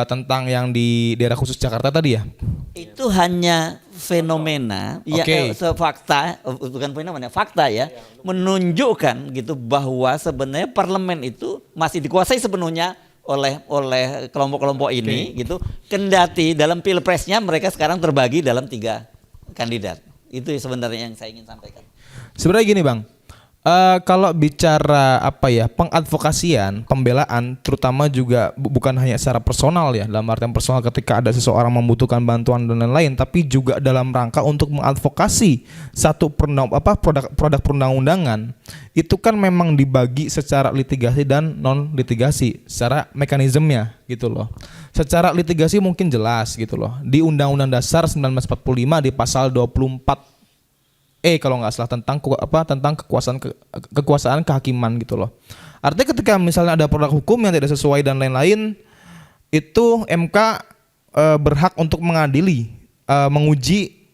Speaker 5: tentang yang di daerah khusus Jakarta tadi ya.
Speaker 1: Itu hanya fenomena, fakta, bukan fenomena, fakta ya, menunjukkan gitu bahwa sebenarnya parlemen itu masih dikuasai sepenuhnya oleh kelompok-kelompok ini gitu. Kendati dalam pilpresnya mereka sekarang terbagi dalam 3 kandidat. Itu sebenarnya yang saya ingin sampaikan.
Speaker 5: Sebenarnya gini, Bang. Kalau bicara pengadvokasian, pembelaan, terutama juga bukan hanya secara personal ya, dalam artian personal ketika ada seseorang membutuhkan bantuan dan lain-lain, tapi juga dalam rangka untuk mengadvokasi satu produk perundang-undangan, itu kan memang dibagi secara litigasi dan non litigasi, secara mekanismenya gitu loh. Secara litigasi mungkin jelas gitu loh, di Undang-Undang Dasar 1945 di pasal 24 kalau nggak salah tentang kekuasaan kehakiman gitu loh. Artinya ketika misalnya ada produk hukum yang tidak sesuai dan lain-lain, itu MK berhak untuk menguji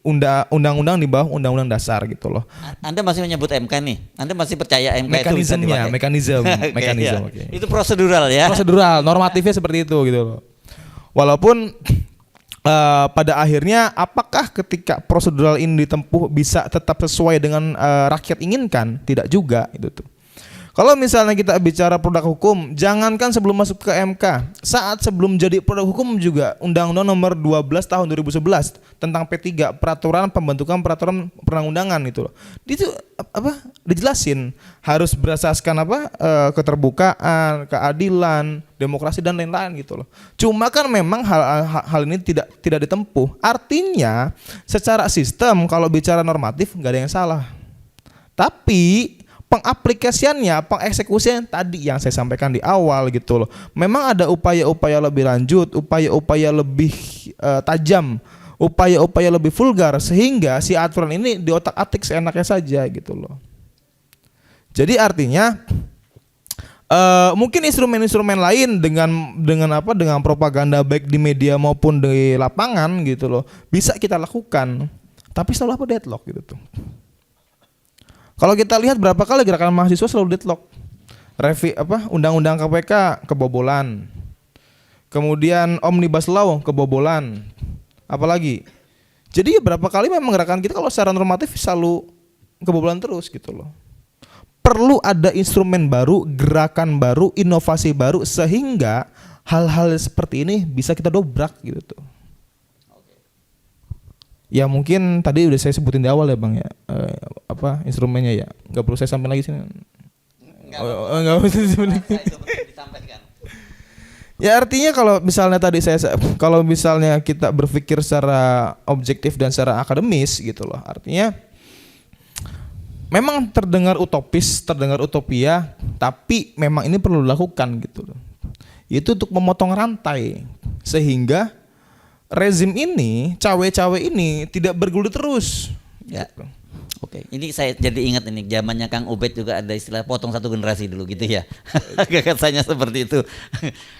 Speaker 5: undang-undang di bawah Undang-Undang Dasar gitu loh.
Speaker 1: Anda masih menyebut MK nih? Anda masih percaya MK itu bisa dipakai?
Speaker 5: Mekanisme.
Speaker 1: Okay. Itu prosedural ya?
Speaker 5: Prosedural, normatifnya seperti itu gitu loh. Walaupun pada akhirnya apakah ketika prosedural ini ditempuh bisa tetap sesuai dengan rakyat inginkan? Tidak juga itu tuh. Kalau misalnya kita bicara produk hukum, jangankan sebelum masuk ke MK, saat sebelum jadi produk hukum juga Undang-Undang Nomor 12 Tahun 2011 tentang P3, peraturan pembentukan peraturan perundang-undangan itu loh. Itu dijelasin harus berasaskan keterbukaan, keadilan, demokrasi dan lain-lain gitu loh. Cuma kan memang hal ini tidak ditempuh. Artinya secara sistem kalau bicara normatif nggak ada yang salah. Tapi pengaplikasiannya, pengeksekusian tadi yang saya sampaikan di awal gitu loh. Memang ada upaya-upaya lebih lanjut, upaya-upaya lebih tajam, upaya-upaya lebih vulgar sehingga si aturan ini diotak-atik seenaknya saja gitu loh. Jadi artinya mungkin instrumen-instrumen lain dengan propaganda baik di media maupun di lapangan gitu loh bisa kita lakukan. Tapi selalu deadlock gitu tuh. Kalau kita lihat berapa kali gerakan mahasiswa selalu deadlock. Undang-undang KPK kebobolan. Kemudian Omnibus Law kebobolan. Apalagi? Jadi berapa kali memang gerakan kita kalau secara normatif selalu kebobolan terus gitu loh. Perlu ada instrumen baru, gerakan baru, inovasi baru sehingga hal-hal seperti ini bisa kita dobrak gitu tuh. Ya mungkin tadi udah saya sebutin di awal ya Bang ya, instrumennya ya, nggak perlu saya sampaikan lagi sini. Nggak perlu disampaikan. Ya artinya kalau misalnya kita berpikir secara objektif dan secara akademis gitu loh, artinya memang terdengar utopis, terdengar utopia, tapi memang ini perlu dilakukan gitu loh. Itu untuk memotong rantai sehingga rezim ini, cawe-cawe ini tidak bergulir terus.
Speaker 1: Ya. Oke, ini saya jadi ingat ini zamannya Kang Ubed juga ada istilah potong satu generasi dulu gitu ya. Gagasannya seperti itu.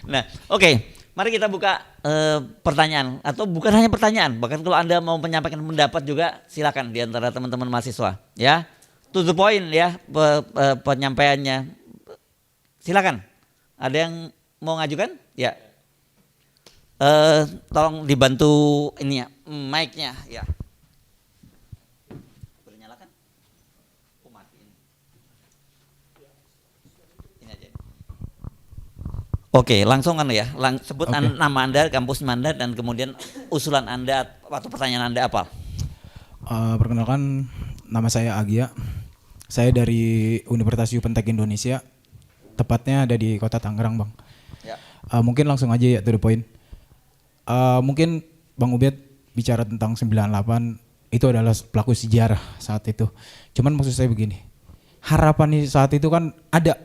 Speaker 1: Nah, oke, mari kita buka pertanyaan atau bukan hanya pertanyaan, bahkan kalau Anda mau menyampaikan pendapat juga silakan di antara teman-teman mahasiswa, ya. To the point ya penyampaiannya. Silakan. Ada yang mau ngajukan? Ya. Tolong dibantu ini ya, mic-nya ya. Oke, langsung kan ya, sebut nama Anda, kampus Anda, dan kemudian usulan Anda atau pertanyaan Anda apa?
Speaker 4: Perkenalkan, nama saya Agia. Saya dari Universitas Yupentek Indonesia, tepatnya ada di kota Tangerang, Bang.
Speaker 1: Ya.
Speaker 4: Mungkin langsung aja ya to the point. Mungkin Bang Ubed bicara tentang 98 itu adalah pelaku sejarah saat itu. Cuman maksud saya begini, harapan di saat itu kan ada,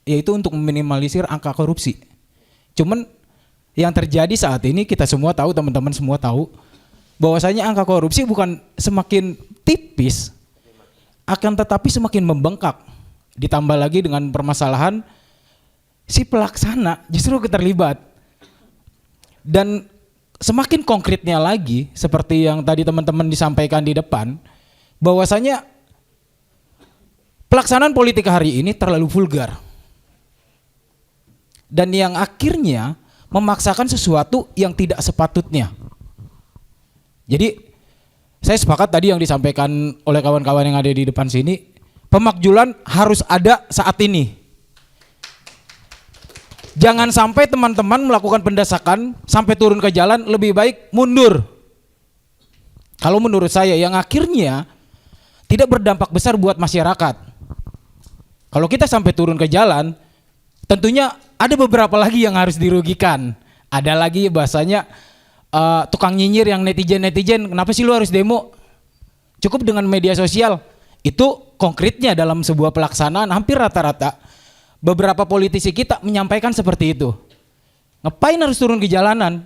Speaker 4: yaitu untuk meminimalisir angka korupsi. Cuman yang terjadi saat ini kita semua tahu, teman-teman semua tahu, bahwasanya angka korupsi bukan semakin tipis, akan tetapi semakin membengkak. Ditambah lagi dengan permasalahan si pelaksana justru keterlibat. Dan semakin konkretnya lagi, seperti yang tadi teman-teman disampaikan di depan, bahwasanya pelaksanaan politik hari ini terlalu vulgar. Dan yang akhirnya memaksakan sesuatu yang tidak sepatutnya. Jadi saya sepakat tadi yang disampaikan oleh kawan-kawan yang ada di depan sini, pemakjulan harus ada saat ini. Jangan sampai teman-teman melakukan pendesakan sampai turun ke jalan, lebih baik mundur. Kalau menurut saya yang akhirnya tidak berdampak besar buat masyarakat. Kalau kita sampai turun ke jalan, tentunya ada beberapa lagi yang harus dirugikan. Ada lagi bahasanya tukang nyinyir yang netizen, kenapa sih lu harus demo? Cukup dengan media sosial. Itu konkretnya dalam sebuah pelaksanaan hampir rata-rata beberapa politisi kita menyampaikan seperti itu. Ngapain harus turun ke jalanan?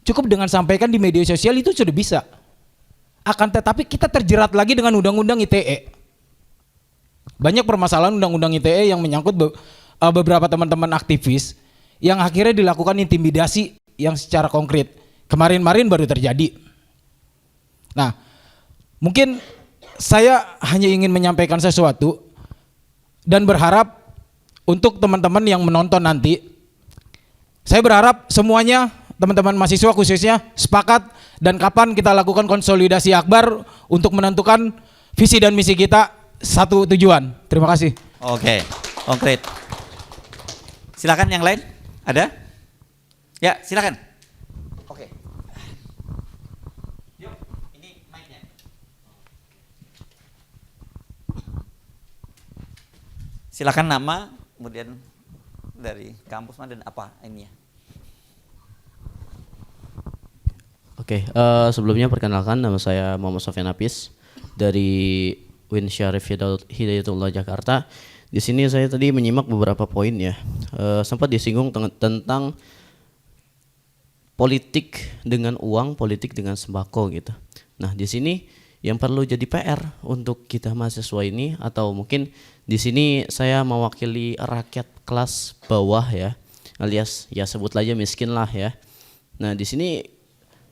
Speaker 4: Cukup dengan sampaikan di media sosial itu sudah bisa. Akan tetapi kita terjerat lagi dengan undang-undang ITE. Banyak permasalahan undang-undang ITE yang menyangkut beberapa teman-teman aktivis yang akhirnya dilakukan intimidasi yang secara konkret. Kemarin-marin baru terjadi. Nah, mungkin saya hanya ingin menyampaikan sesuatu dan berharap untuk teman-teman yang menonton nanti, saya berharap semuanya teman-teman mahasiswa khususnya sepakat dan kapan kita lakukan konsolidasi akbar untuk menentukan visi dan misi kita satu tujuan. Terima kasih.
Speaker 1: Oke, konkret. Silakan yang lain, ada? Ya, silakan. Oke. Yuk, ini mic-nya. Silakan nama, kemudian dari kampus mana dan apa ini ya?
Speaker 7: Oke, sebelumnya perkenalkan nama saya Muhammad Sofyan Apis dari Win Syarif Hidayatullah Jakarta. Di sini saya tadi menyimak beberapa poin ya, sempat disinggung tentang politik dengan uang, politik dengan sembako gitu. Nah di sini yang perlu jadi PR untuk kita mahasiswa ini, atau mungkin di sini saya mewakili rakyat kelas bawah ya, alias ya sebut aja miskin lah ya. Nah di sini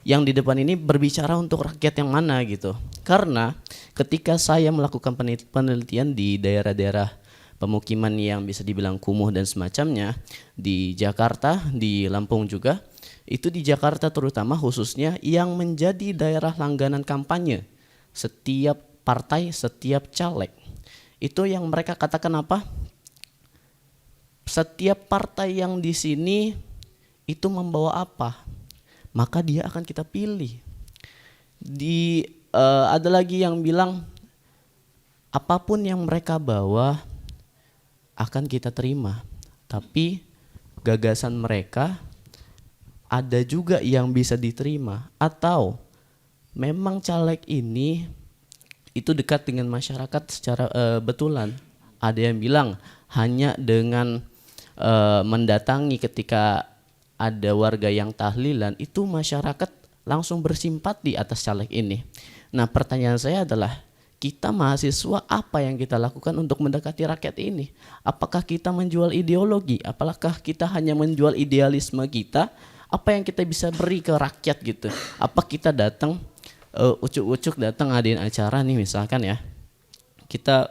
Speaker 7: yang di depan ini berbicara untuk rakyat yang mana gitu. Karena ketika saya melakukan penelitian di daerah-daerah pemukiman yang bisa dibilang kumuh dan semacamnya, di Jakarta, di Lampung juga, itu di Jakarta terutama khususnya yang menjadi daerah langganan kampanye setiap partai, setiap caleg. Itu yang mereka katakan apa? Setiap partai yang di sini itu membawa apa, maka dia akan kita pilih. Ada lagi yang bilang apapun yang mereka bawa akan kita terima, tapi gagasan mereka ada juga yang bisa diterima, atau memang caleg ini itu dekat dengan masyarakat secara betulan. Ada yang bilang hanya dengan mendatangi ketika ada warga yang tahlilan, itu masyarakat langsung bersimpati atas caleg ini. Nah, pertanyaan saya adalah, kita mahasiswa apa yang kita lakukan untuk mendekati rakyat ini? Apakah kita menjual ideologi? Apakah kita hanya menjual idealisme kita? Apa yang kita bisa beri ke rakyat gitu? Apa kita datang ucuk-ucuk datang ngadain acara nih misalkan ya, kita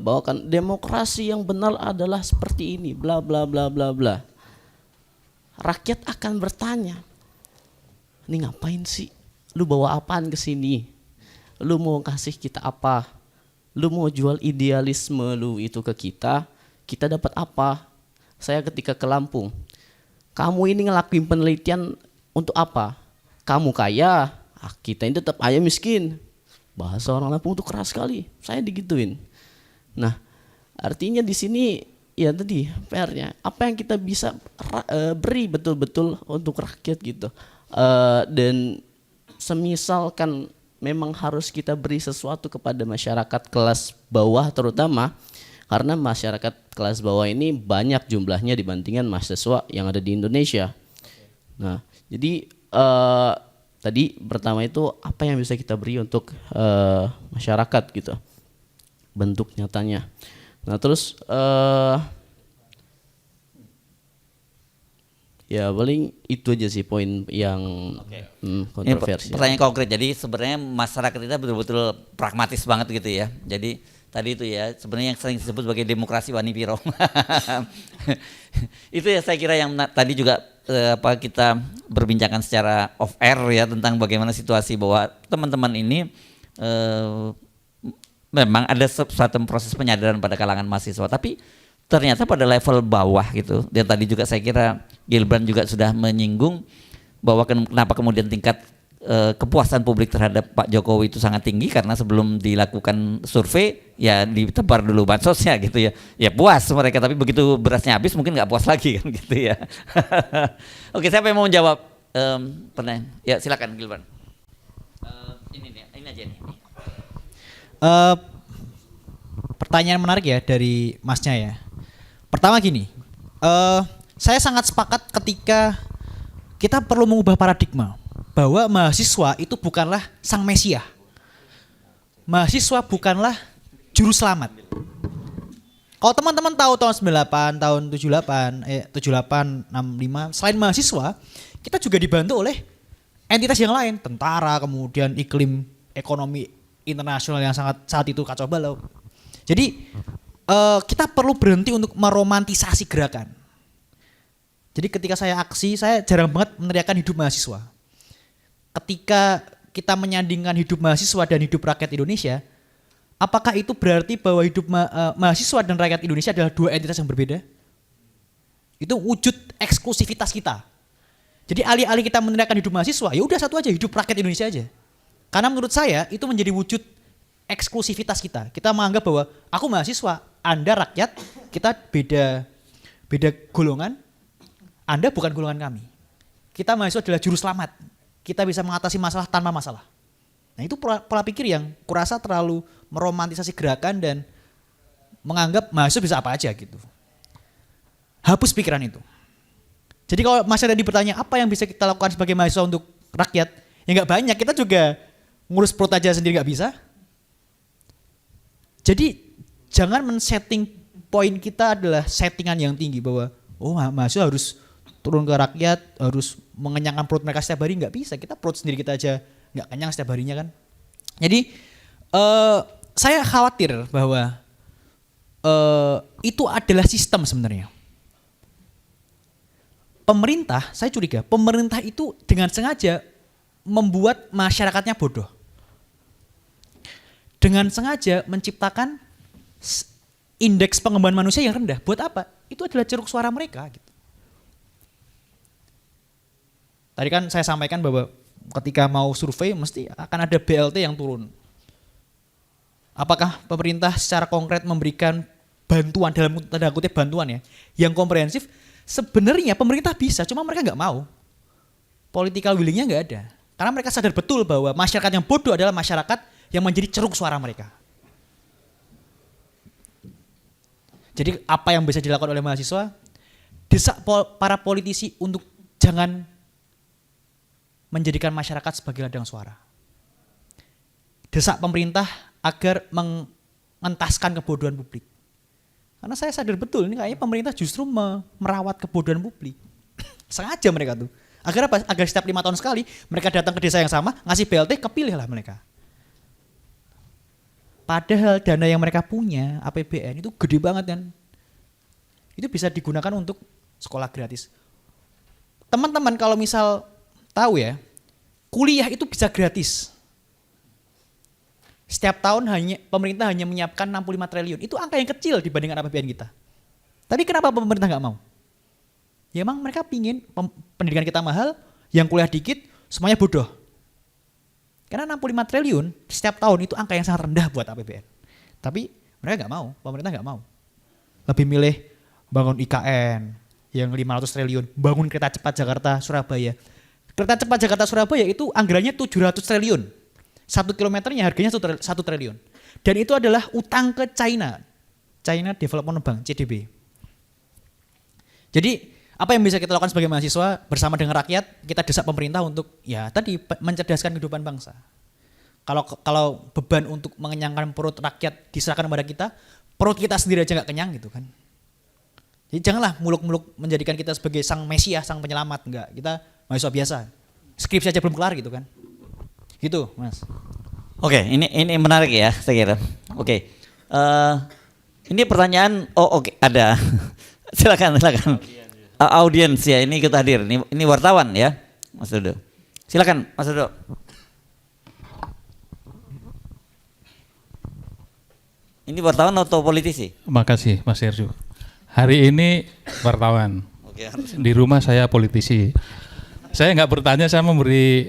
Speaker 7: bawakan demokrasi yang benar adalah seperti ini, bla bla bla bla bla. Rakyat akan bertanya, ini ngapain sih? Lu bawa apaan ke sini? Lu mau kasih kita apa? Lu mau jual idealisme lu itu ke kita dapat apa? Saya ketika ke Lampung, kamu ini ngelakuin penelitian untuk apa? Kamu kaya, kita ini tetap aja miskin. Bahasa orang Lampung itu keras sekali, saya digituin. Nah, artinya di sini ya tadi PR-nya, apa yang kita bisa beri betul-betul untuk rakyat gitu. Dan semisalkan memang harus kita beri sesuatu kepada masyarakat kelas bawah terutama, karena masyarakat kelas bawah ini banyak jumlahnya dibandingkan mahasiswa yang ada di Indonesia. Nah, jadi tadi pertama itu apa yang bisa kita beri untuk masyarakat gitu, bentuk nyatanya. Nah terus ya paling itu aja sih poin yang kontroversi.
Speaker 1: Pertanyaan konkret. Jadi sebenarnya masyarakat kita betul-betul pragmatis banget gitu ya. Jadi tadi itu ya sebenarnya yang sering disebut sebagai demokrasi wani piro. Itu ya saya kira yang tadi juga kita berbincangkan secara off air ya tentang bagaimana situasi bahwa teman-teman ini memang ada suatu proses penyadaran pada kalangan mahasiswa, tapi ternyata pada level bawah gitu. Dan tadi juga saya kira Gilbran juga sudah menyinggung bahwa kenapa kemudian tingkat kepuasan publik terhadap Pak Jokowi itu sangat tinggi, karena sebelum dilakukan survei ya ditebar dulu bansosnya gitu ya. Ya puas mereka, tapi begitu berasnya habis mungkin nggak puas lagi kan gitu ya. Oke, siapa yang mau menjawab pertanyaan? Ya silakan Gilbran. Ini aja nih.
Speaker 3: Pertanyaan menarik ya dari Masnya ya. Pertama gini, saya sangat sepakat ketika kita perlu mengubah paradigma bahwa mahasiswa itu bukanlah sang mesia. Mahasiswa bukanlah juru selamat. Kalau teman-teman tahu tahun 98, tahun 78, 65, selain mahasiswa, kita juga dibantu oleh entitas yang lain, tentara, kemudian iklim ekonomi internasional yang saat itu kacau balau. Jadi kita perlu berhenti untuk meromantisasi gerakan. Jadi ketika saya aksi, saya jarang banget meneriakan hidup mahasiswa. Ketika kita menyandingkan hidup mahasiswa dan hidup rakyat Indonesia, apakah itu berarti bahwa hidup mahasiswa dan rakyat Indonesia adalah dua entitas yang berbeda? Itu wujud eksklusivitas kita. Jadi alih-alih kita meneriakan hidup mahasiswa, ya udah satu aja, hidup rakyat Indonesia aja. Karena menurut saya itu menjadi wujud eksklusivitas kita. Kita menganggap bahwa aku mahasiswa, Anda rakyat, kita beda golongan, Anda bukan golongan kami. Kita mahasiswa adalah juru selamat. Kita bisa mengatasi masalah tanpa masalah. Nah itu pola pikir yang kurasa terlalu meromantisasi gerakan dan menganggap mahasiswa bisa apa aja gitu. Hapus pikiran itu. Jadi kalau Mas tadi bertanya apa yang bisa kita lakukan sebagai mahasiswa untuk rakyat, ya nggak banyak. Kita juga ngurus perut aja sendiri nggak bisa. Jadi jangan men-setting poin kita adalah settingan yang tinggi bahwa mahasiswa harus turun ke rakyat, harus mengenyangkan perut mereka setiap hari, nggak bisa. Kita perut sendiri kita aja nggak kenyang setiap harinya kan. Jadi saya khawatir bahwa itu adalah sistem sebenarnya. Pemerintah, saya curiga, pemerintah itu dengan sengaja membuat masyarakatnya bodoh. Dengan sengaja menciptakan indeks pengembangan manusia yang rendah. Buat apa? Itu adalah ceruk suara mereka. Gitu. Tadi kan saya sampaikan bahwa ketika mau survei mesti akan ada BLT yang turun. Apakah pemerintah secara konkret memberikan bantuan, dalam tanda kutip bantuan ya, yang komprehensif? Sebenarnya pemerintah bisa, cuma mereka nggak mau. Political willingnya nggak ada. Karena mereka sadar betul bahwa masyarakat yang bodoh adalah masyarakat yang menjadi ceruk suara mereka. Jadi apa yang bisa dilakukan oleh mahasiswa? Desak para politisi untuk jangan menjadikan masyarakat sebagai ladang suara. Desak pemerintah agar mengentaskan kebodohan publik. Karena saya sadar betul ini kayaknya pemerintah justru merawat kebodohan publik. Sengaja mereka tuh. Agar apa? Agar setiap 5 tahun sekali mereka datang ke desa yang sama, ngasih BLT, kepilihlah mereka. Padahal dana yang mereka punya, APBN itu gede banget kan. Itu bisa digunakan untuk sekolah gratis. Teman-teman kalau misal tahu ya, kuliah itu bisa gratis. Setiap tahun pemerintah hanya menyiapkan 65 triliun. Itu angka yang kecil dibandingkan APBN kita. Tapi kenapa pemerintah nggak mau? Ya emang mereka pingin pendidikan kita mahal, yang kuliah dikit, semuanya bodoh. Karena 65 triliun setiap tahun itu angka yang sangat rendah buat APBN. Tapi mereka nggak mau, pemerintah nggak mau. Lebih milih bangun IKN yang 500 triliun, bangun kereta cepat Jakarta-Surabaya. Kereta cepat Jakarta-Surabaya itu anggarannya 700 triliun. 1 kilometernya harganya 1 triliun. Dan itu adalah utang ke China. China Development Bank, CDB. Jadi apa yang bisa kita lakukan sebagai mahasiswa bersama dengan rakyat, kita desak pemerintah untuk ya tadi mencerdaskan kehidupan bangsa. Kalau beban untuk mengenyangkan perut rakyat diserahkan kepada kita, perut kita sendiri aja nggak kenyang gitu kan. Jadi janganlah muluk-muluk menjadikan kita sebagai sang mesias, sang penyelamat, enggak. Kita mahasiswa biasa. Skripsi aja belum kelar gitu kan. Gitu, Mas.
Speaker 1: Oke, ini menarik ya, saya kira. Oke. Ini pertanyaan oke, ada. Silakan. Audiens ya, ini ikut hadir. Ini wartawan ya, Mas Dodo. Silakan, Mas Dodo. Ini wartawan atau politisi?
Speaker 8: Makasih, Mas Serju. Hari ini wartawan.
Speaker 1: Oke.
Speaker 8: Di rumah saya politisi. Saya nggak bertanya, saya memberi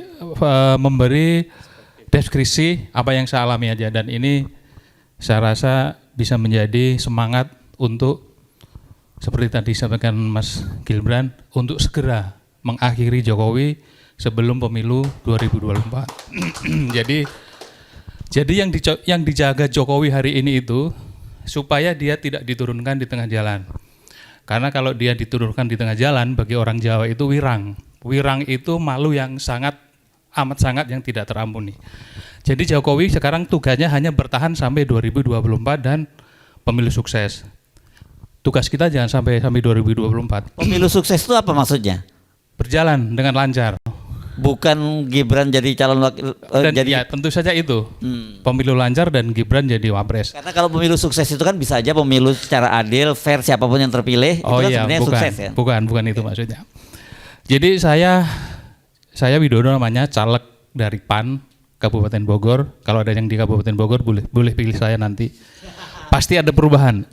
Speaker 8: deskripsi apa yang saya alami aja, dan ini saya rasa bisa menjadi semangat untuk seperti tadi disampaikan Mas Gibran untuk segera mengakhiri Jokowi sebelum pemilu 2024. Jadi yang dijaga Jokowi hari ini itu supaya dia tidak diturunkan di tengah jalan. Karena kalau dia diturunkan di tengah jalan, bagi orang Jawa itu wirang. Wirang itu malu yang amat sangat yang tidak terampuni. Jadi Jokowi sekarang tugasnya hanya bertahan sampai 2024 dan pemilu sukses. Tugas kita jangan sampai 2024.
Speaker 1: Pemilu sukses itu apa maksudnya?
Speaker 8: Berjalan dengan lancar.
Speaker 1: Bukan Gibran jadi calon wakil
Speaker 8: Dan ya tentu saja itu. Pemilu lancar dan Gibran jadi wapres.
Speaker 1: Karena kalau pemilu sukses itu kan bisa aja pemilu secara adil, fair, siapapun yang terpilih,
Speaker 8: Oh
Speaker 1: itu kan
Speaker 8: iya,
Speaker 1: sebenarnya sukses ya.
Speaker 8: bukan itu maksudnya. Jadi saya Widodo namanya, caleg dari PAN Kabupaten Bogor. Kalau ada yang di Kabupaten Bogor boleh pilih saya nanti. Pasti ada perubahan.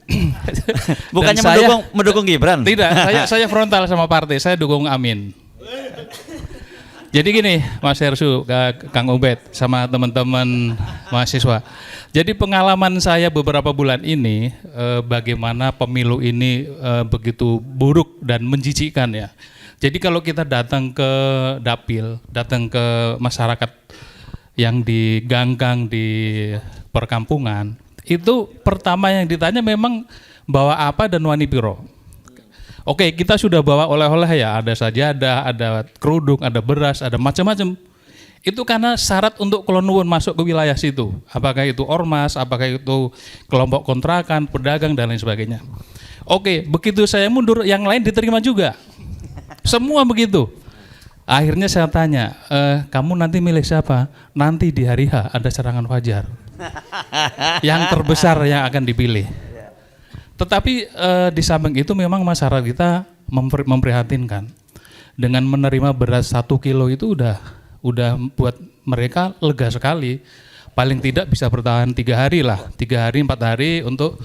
Speaker 1: Bukannya mendukung Gibran?
Speaker 8: Tidak, saya frontal sama partai, saya dukung Amin. Jadi gini, Mas Hersu, Kang Ubed, sama teman-teman mahasiswa. Jadi pengalaman saya beberapa bulan ini, bagaimana pemilu ini begitu buruk dan menjijikkan ya. Jadi kalau kita datang ke dapil, datang ke masyarakat yang di ganggang, di perkampungan, itu pertama yang ditanya memang bawa apa dan wani piro. Oke, kita sudah bawa oleh-oleh ya, ada sajadah, ada kerudung, ada beras, ada macam-macam. Itu karena syarat untuk kelonuwun masuk ke wilayah situ. Apakah itu ormas, apakah itu kelompok kontrakan, pedagang dan lain sebagainya. Oke, begitu saya mundur, yang lain diterima juga. Semua begitu. Akhirnya saya tanya, kamu nanti milih siapa? Nanti di hari H ada serangan fajar. Yang terbesar yang akan dipilih. Tetapi di samping itu memang masyarakat kita memprihatinkan. Dengan menerima beras 1 kilo itu udah buat mereka lega sekali. Paling tidak bisa bertahan 3 hari lah, 3 hari, 4 hari untuk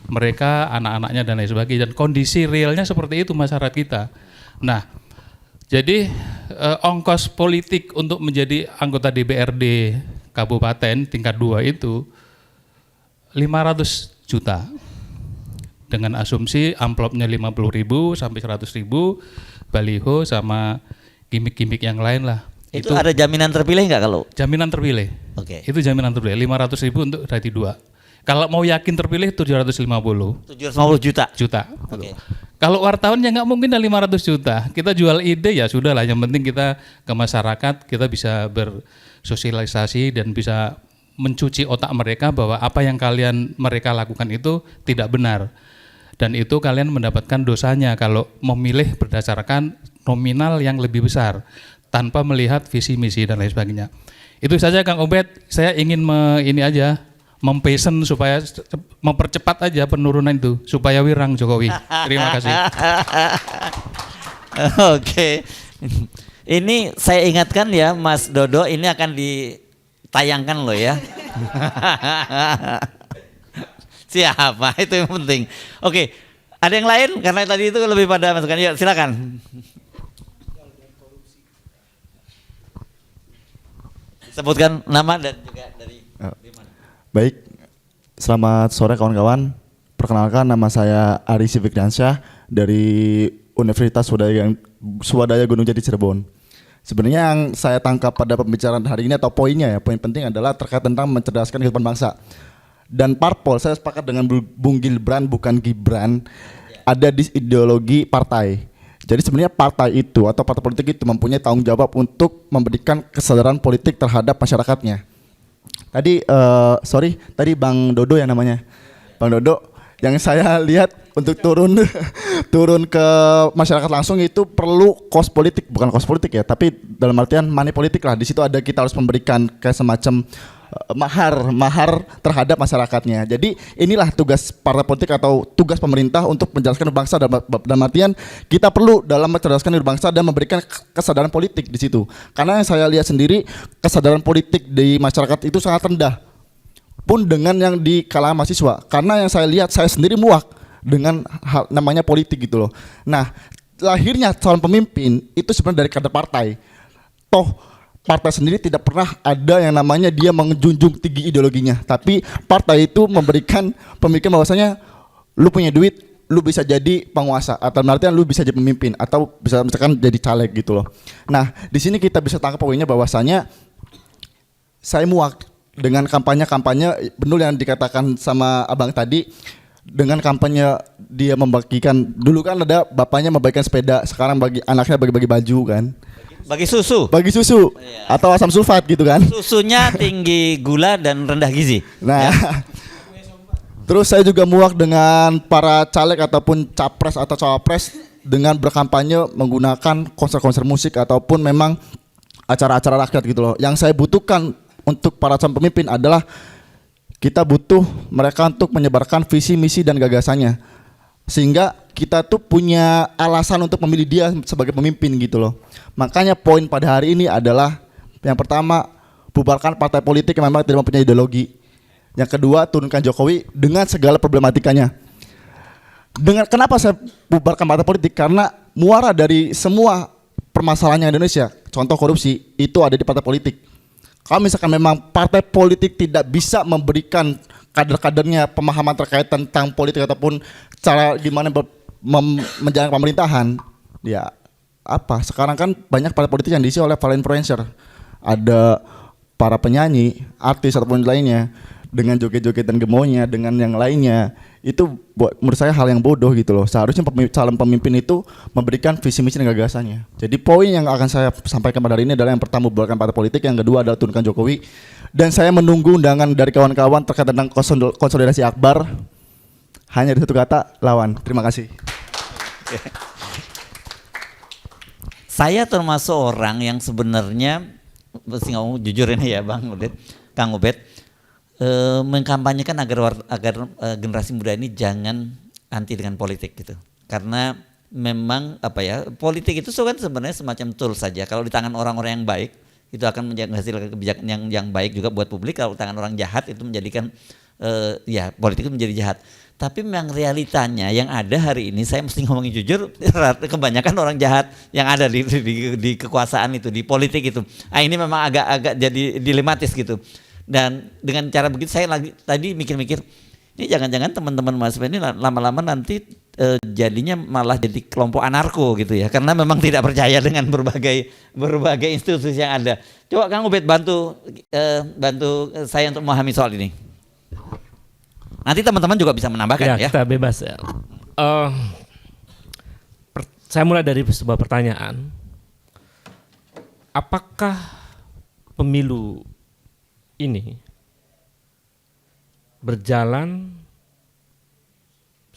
Speaker 8: mereka, anak-anaknya dan lain sebagainya. Dan kondisi realnya seperti itu masyarakat kita. Nah, jadi ongkos politik untuk menjadi anggota DPRD Kabupaten tingkat 2 itu 500 juta. Dengan asumsi amplopnya 50.000 sampai 100.000, baliho sama gimmick-gimmick yang lain lah.
Speaker 1: Itu ada jaminan terpilih nggak kalau?
Speaker 8: Jaminan terpilih.
Speaker 1: Oke.
Speaker 8: Itu jaminan terpilih, 500.000 untuk Rati 2. Kalau mau yakin terpilih 750
Speaker 1: 750 juta.
Speaker 8: juta.
Speaker 1: Oke.
Speaker 8: Kalau wartawan ya nggak mungkin ada 500 juta. Kita jual ide ya sudah lah. Yang penting kita ke masyarakat, kita bisa bersosialisasi dan bisa mencuci otak mereka bahwa apa yang mereka lakukan itu tidak benar. Dan itu kalian mendapatkan dosanya kalau memilih berdasarkan nominal yang lebih besar tanpa melihat visi misi dan lain sebagainya. Itu saja Kang Ubed. Saya ingin mempesen supaya mempercepat aja penurunan itu supaya wirang Jokowi. Terima kasih.
Speaker 1: Oke. Ini saya ingatkan ya Mas Dodo, ini akan ditayangkan loh ya. Siapa itu yang penting. Oke. Ada yang lain karena tadi itu lebih pada masukan. Yuk silakan. Sebutkan nama dan juga dari mana.
Speaker 9: Baik, selamat sore kawan-kawan. Perkenalkan nama saya Ari Sifikdansyah dari Universitas Swadaya Gunung Jati Cirebon. Sebenarnya yang saya tangkap pada pembicaraan hari ini atau poinnya ya, poin penting adalah terkait tentang mencerdaskan kehidupan bangsa. Dan parpol, saya sepakat dengan Bung Gibran bukan Gibran, ada di ideologi partai. Jadi sebenarnya partai itu atau partai politik itu mempunyai tanggung jawab untuk memberikan kesadaran politik terhadap masyarakatnya. Tadi Bang Dodo ya namanya. Bang Dodo, yang saya lihat untuk turun ke masyarakat langsung itu perlu kos politik, bukan kos politik ya, tapi dalam artian money politik lah. Di situ ada kita harus memberikan kayak semacam mahar terhadap masyarakatnya. Jadi inilah tugas partai politik atau tugas pemerintah untuk menjelaskan bangsa dalam artian kita perlu dalam mencerdaskan bangsa dan memberikan kesadaran politik di situ. Karena yang saya lihat sendiri kesadaran politik di masyarakat itu sangat rendah. Pun dengan yang di kalangan mahasiswa. Karena yang saya lihat saya sendiri muak dengan hal namanya politik gitu loh. Nah, lahirnya calon pemimpin itu sebenarnya dari kader partai. Toh partai sendiri tidak pernah ada yang namanya dia menjunjung tinggi ideologinya, tapi partai itu memberikan pemikiran bahwasanya lu punya duit, lu bisa jadi penguasa atau artinya lu bisa jadi pemimpin atau bisa misalkan jadi caleg gitu loh. Nah, di sini kita bisa tangkap poinnya bahwasanya saya muak dengan kampanye benar yang dikatakan sama Abang tadi, dengan kampanye dia membagikan, dulu kan ada bapaknya membagikan sepeda, sekarang bagi anaknya bagi-bagi baju kan.
Speaker 1: Bagi susu
Speaker 9: Iya. Atau asam sulfat gitu kan.
Speaker 1: Susunya tinggi gula dan rendah gizi.
Speaker 9: Nah,
Speaker 1: ya.
Speaker 9: Terus saya juga muak dengan para caleg ataupun capres atau cawapres dengan berkampanye menggunakan konser-konser musik ataupun memang acara-acara rakyat gitu loh. Yang saya butuhkan untuk para calon pemimpin adalah kita butuh mereka untuk menyebarkan visi, misi dan gagasannya. Sehingga kita tuh punya alasan untuk memilih dia sebagai pemimpin gitu loh. Makanya poin pada hari ini adalah yang pertama, bubarkan partai politik yang memang tidak mempunyai ideologi. Yang kedua, turunkan Jokowi dengan segala problematikanya. Kenapa saya bubarkan partai politik? Karena muara dari semua permasalahan Indonesia, contoh korupsi, itu ada di partai politik. Kalau misalkan memang partai politik tidak bisa memberikan kader-kadernya pemahaman terkait tentang politik ataupun cara gimana menjalankan pemerintahan, ya apa? Sekarang kan banyak partai politik yang diisi oleh para influencer, ada para penyanyi, artis ataupun lainnya dengan joget-joget dan gemonya dengan yang lainnya. Itu menurut saya hal yang bodoh gitu loh. Seharusnya calon pemimpin itu memberikan visi misi dan gagasannya. Jadi poin yang akan saya sampaikan pada hari ini adalah yang pertama bubarkan partai politik, yang kedua adalah turunkan Jokowi. Dan saya menunggu undangan dari kawan-kawan terkait tentang konsolidasi akbar. Hanya di satu kata, lawan. Terima kasih.
Speaker 1: Saya termasuk orang yang sebenarnya mesti ngomong jujur ini ya Bang Ubed, Kang Ubed, mengkampanyekan agar generasi muda ini jangan anti dengan politik gitu. Karena memang politik itu kan sebenarnya semacam tool saja. Kalau di tangan orang-orang yang baik itu akan menghasilkan kebijakan yang baik juga buat publik. Kalau di tangan orang jahat itu menjadikan politik itu menjadi jahat. Tapi memang realitanya yang ada hari ini, saya mesti ngomongin jujur, kebanyakan orang jahat yang ada di kekuasaan itu, di politik itu. Ini memang agak jadi dilematis gitu. Dan dengan cara begitu saya tadi mikir-mikir, ini jangan-jangan teman-teman mahasiswa ini lama-lama nanti jadinya malah jadi kelompok anarko gitu ya, karena memang tidak percaya dengan berbagai institusi yang ada. Coba Kang Ubed bantu saya untuk memahami soal ini. Nanti teman-teman juga bisa menambahkan ya.
Speaker 2: Kita bebas ya. Saya mulai dari sebuah pertanyaan. Apakah pemilu ini berjalan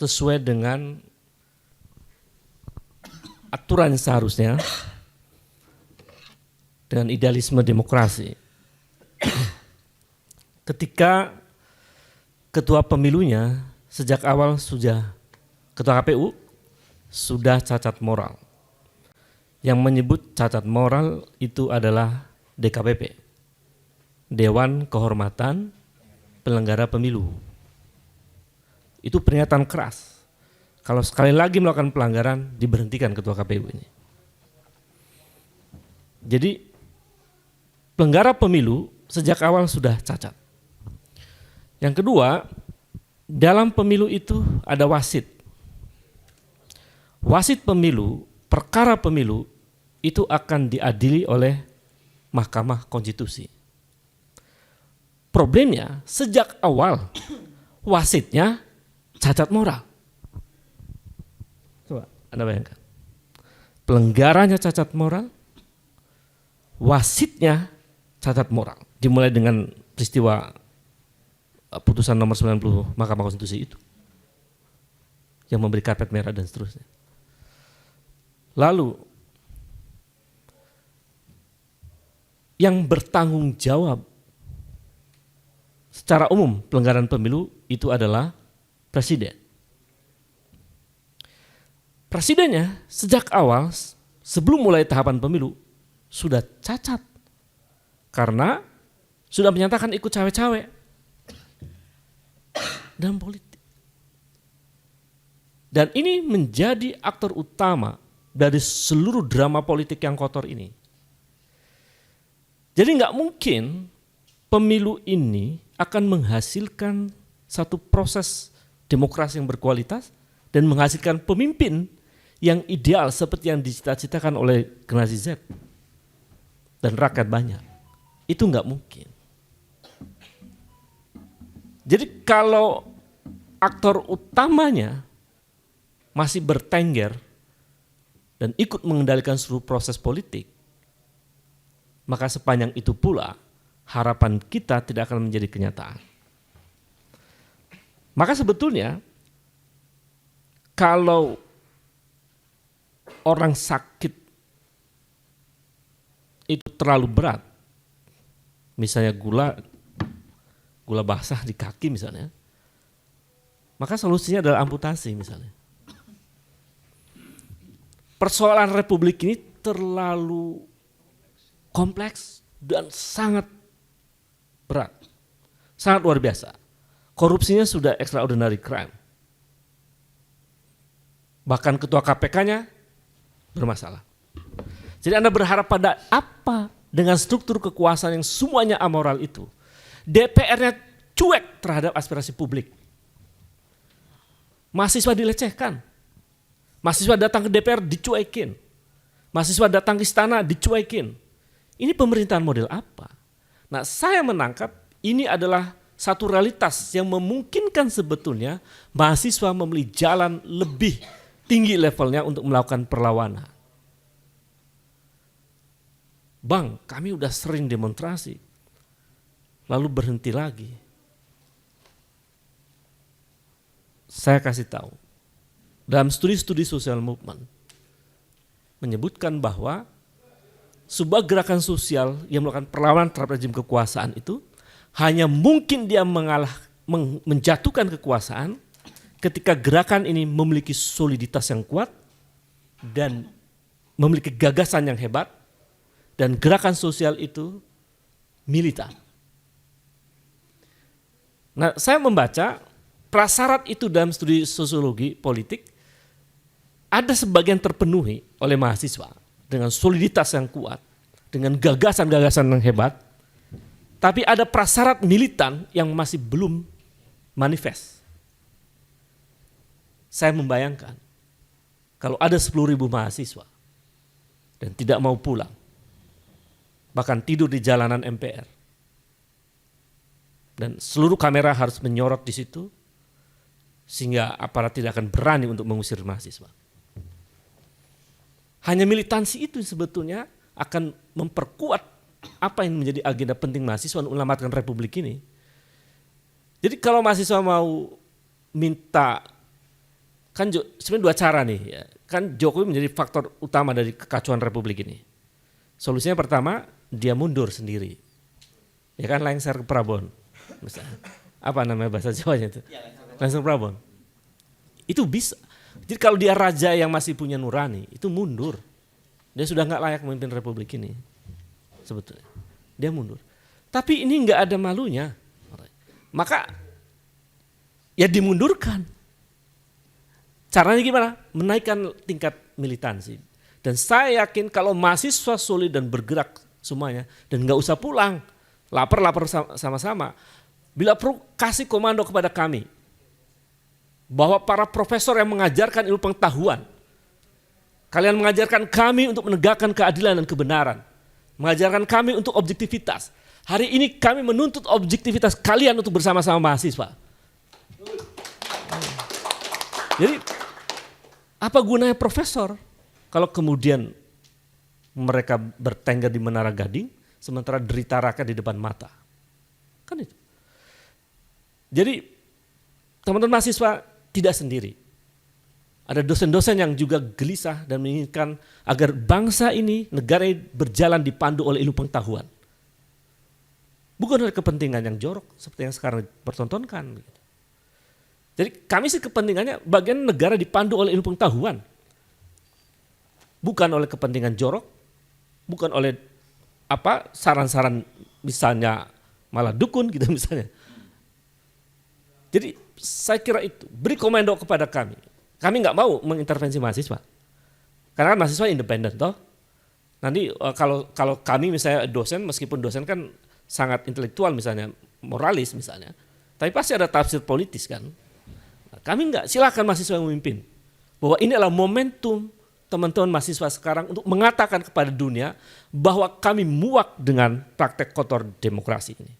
Speaker 2: sesuai dengan aturan yang seharusnya dengan idealisme demokrasi? Ketika ketua pemilunya sejak awal ketua KPU sudah cacat moral. Yang menyebut cacat moral itu adalah DKPP, Dewan Kehormatan Penyelenggara Pemilu. Itu peringatan keras. Kalau sekali lagi melakukan pelanggaran, diberhentikan ketua KPU ini. Jadi penyelenggara pemilu sejak awal sudah cacat. Yang kedua, dalam pemilu itu ada wasit. Wasit pemilu, perkara pemilu itu akan diadili oleh Mahkamah Konstitusi. Problemnya sejak awal wasitnya cacat moral. Coba Anda bayangkan. Pelenggaranya cacat moral, wasitnya cacat moral. Dimulai dengan peristiwa putusan nomor 90 Mahkamah Konstitusi itu. Yang memberi karpet merah dan seterusnya. Lalu yang bertanggung jawab secara umum pelanggaran pemilu itu adalah presiden. Presidennya sejak awal sebelum mulai tahapan pemilu sudah cacat karena sudah menyatakan ikut cawe-cawe dalam politik. Dan ini menjadi aktor utama dari seluruh drama politik yang kotor ini. Jadi nggak mungkin pemilu ini akan menghasilkan satu proses demokrasi yang berkualitas dan menghasilkan pemimpin yang ideal seperti yang dicita-citakan oleh generasi Z dan rakyat banyak. Itu nggak mungkin. Jadi kalau aktor utamanya masih bertengger dan ikut mengendalikan seluruh proses politik, maka sepanjang itu pula harapan kita tidak akan menjadi kenyataan. Maka sebetulnya kalau orang sakit itu terlalu berat, misalnya gula basah di kaki misalnya, maka solusinya adalah amputasi misalnya. Persoalan Republik ini terlalu kompleks dan sangat berat, sangat luar biasa. Korupsinya sudah extraordinary crime. Bahkan ketua KPK-nya bermasalah. Jadi Anda berharap pada apa dengan struktur kekuasaan yang semuanya amoral itu? DPR-nya cuek terhadap aspirasi publik. Mahasiswa dilecehkan. Mahasiswa datang ke DPR dicuekin. Mahasiswa datang ke istana dicuekin. Ini pemerintahan model apa? Nah, saya menangkap ini adalah satu realitas yang memungkinkan sebetulnya mahasiswa memilih jalan lebih tinggi levelnya untuk melakukan perlawanan. Bang, kami udah sering demonstrasi, lalu berhenti lagi. Saya kasih tahu, dalam studi-studi social movement menyebutkan bahwa sebuah gerakan sosial yang melakukan perlawanan terhadap rejim kekuasaan itu hanya mungkin dia menjatuhkan kekuasaan ketika gerakan ini memiliki soliditas yang kuat dan memiliki gagasan yang hebat, dan gerakan sosial itu militan. Nah, saya membaca prasyarat itu dalam studi sosiologi politik ada sebagian terpenuhi oleh mahasiswa dengan soliditas yang kuat, dengan gagasan-gagasan yang hebat, tapi ada prasyarat militan yang masih belum manifest. Saya membayangkan kalau ada 10.000 mahasiswa dan tidak mau pulang, bahkan tidur di jalanan MPR, dan seluruh kamera harus menyorot di situ, sehingga aparat tidak akan berani untuk mengusir mahasiswa. Hanya militansi itu sebetulnya akan memperkuat apa yang menjadi agenda penting mahasiswa untuk menyelamatkan republik ini. Jadi kalau mahasiswa mau minta, kan sebenarnya dua cara nih ya. Kan Jokowi menjadi faktor utama dari kekacauan republik ini. Solusinya pertama, dia mundur sendiri. Ya kan, lengser ke Prabon. Misalnya. Apa namanya bahasa Jawanya itu? Lengser ke Prabon. Itu bisa. Jadi kalau dia raja yang masih punya nurani, itu mundur. Dia sudah nggak layak memimpin republik ini. Sebetulnya. Dia mundur. Tapi ini nggak ada malunya. Maka ya dimundurkan. Caranya gimana? Menaikkan tingkat militansi. Dan saya yakin kalau mahasiswa solid dan bergerak semuanya, dan nggak usah pulang, lapar-lapar sama-sama, bila perlu kasih komando kepada kami, bahwa para profesor yang mengajarkan ilmu pengetahuan, kalian mengajarkan kami untuk menegakkan keadilan dan kebenaran, mengajarkan kami untuk objektivitas. Hari ini kami menuntut objektivitas kalian untuk bersama-sama mahasiswa. Jadi apa gunanya profesor kalau kemudian mereka bertengger di Menara Gading sementara derita rakyat di depan mata? Kan itu. Jadi teman-teman mahasiswa tidak sendiri. Ada dosen-dosen yang juga gelisah dan menginginkan agar bangsa ini, negara ini berjalan dipandu oleh ilmu pengetahuan. Bukan oleh kepentingan yang jorok seperti yang sekarang dipertontonkan. Jadi kami sih kepentingannya bagian negara dipandu oleh ilmu pengetahuan. Bukan oleh kepentingan jorok, bukan oleh apa saran-saran misalnya malah dukun gitu misalnya. Jadi saya kira itu, beri komando kepada kami. Kami nggak mau mengintervensi mahasiswa. Karena kan mahasiswa independen toh. Nanti kalau kami misalnya dosen, meskipun dosen kan sangat intelektual misalnya, moralis misalnya, tapi pasti ada tafsir politis kan. Nah, kami nggak, silakan mahasiswa yang memimpin. Bahwa ini adalah momentum teman-teman mahasiswa sekarang untuk mengatakan kepada dunia bahwa kami muak dengan praktek kotor demokrasi ini.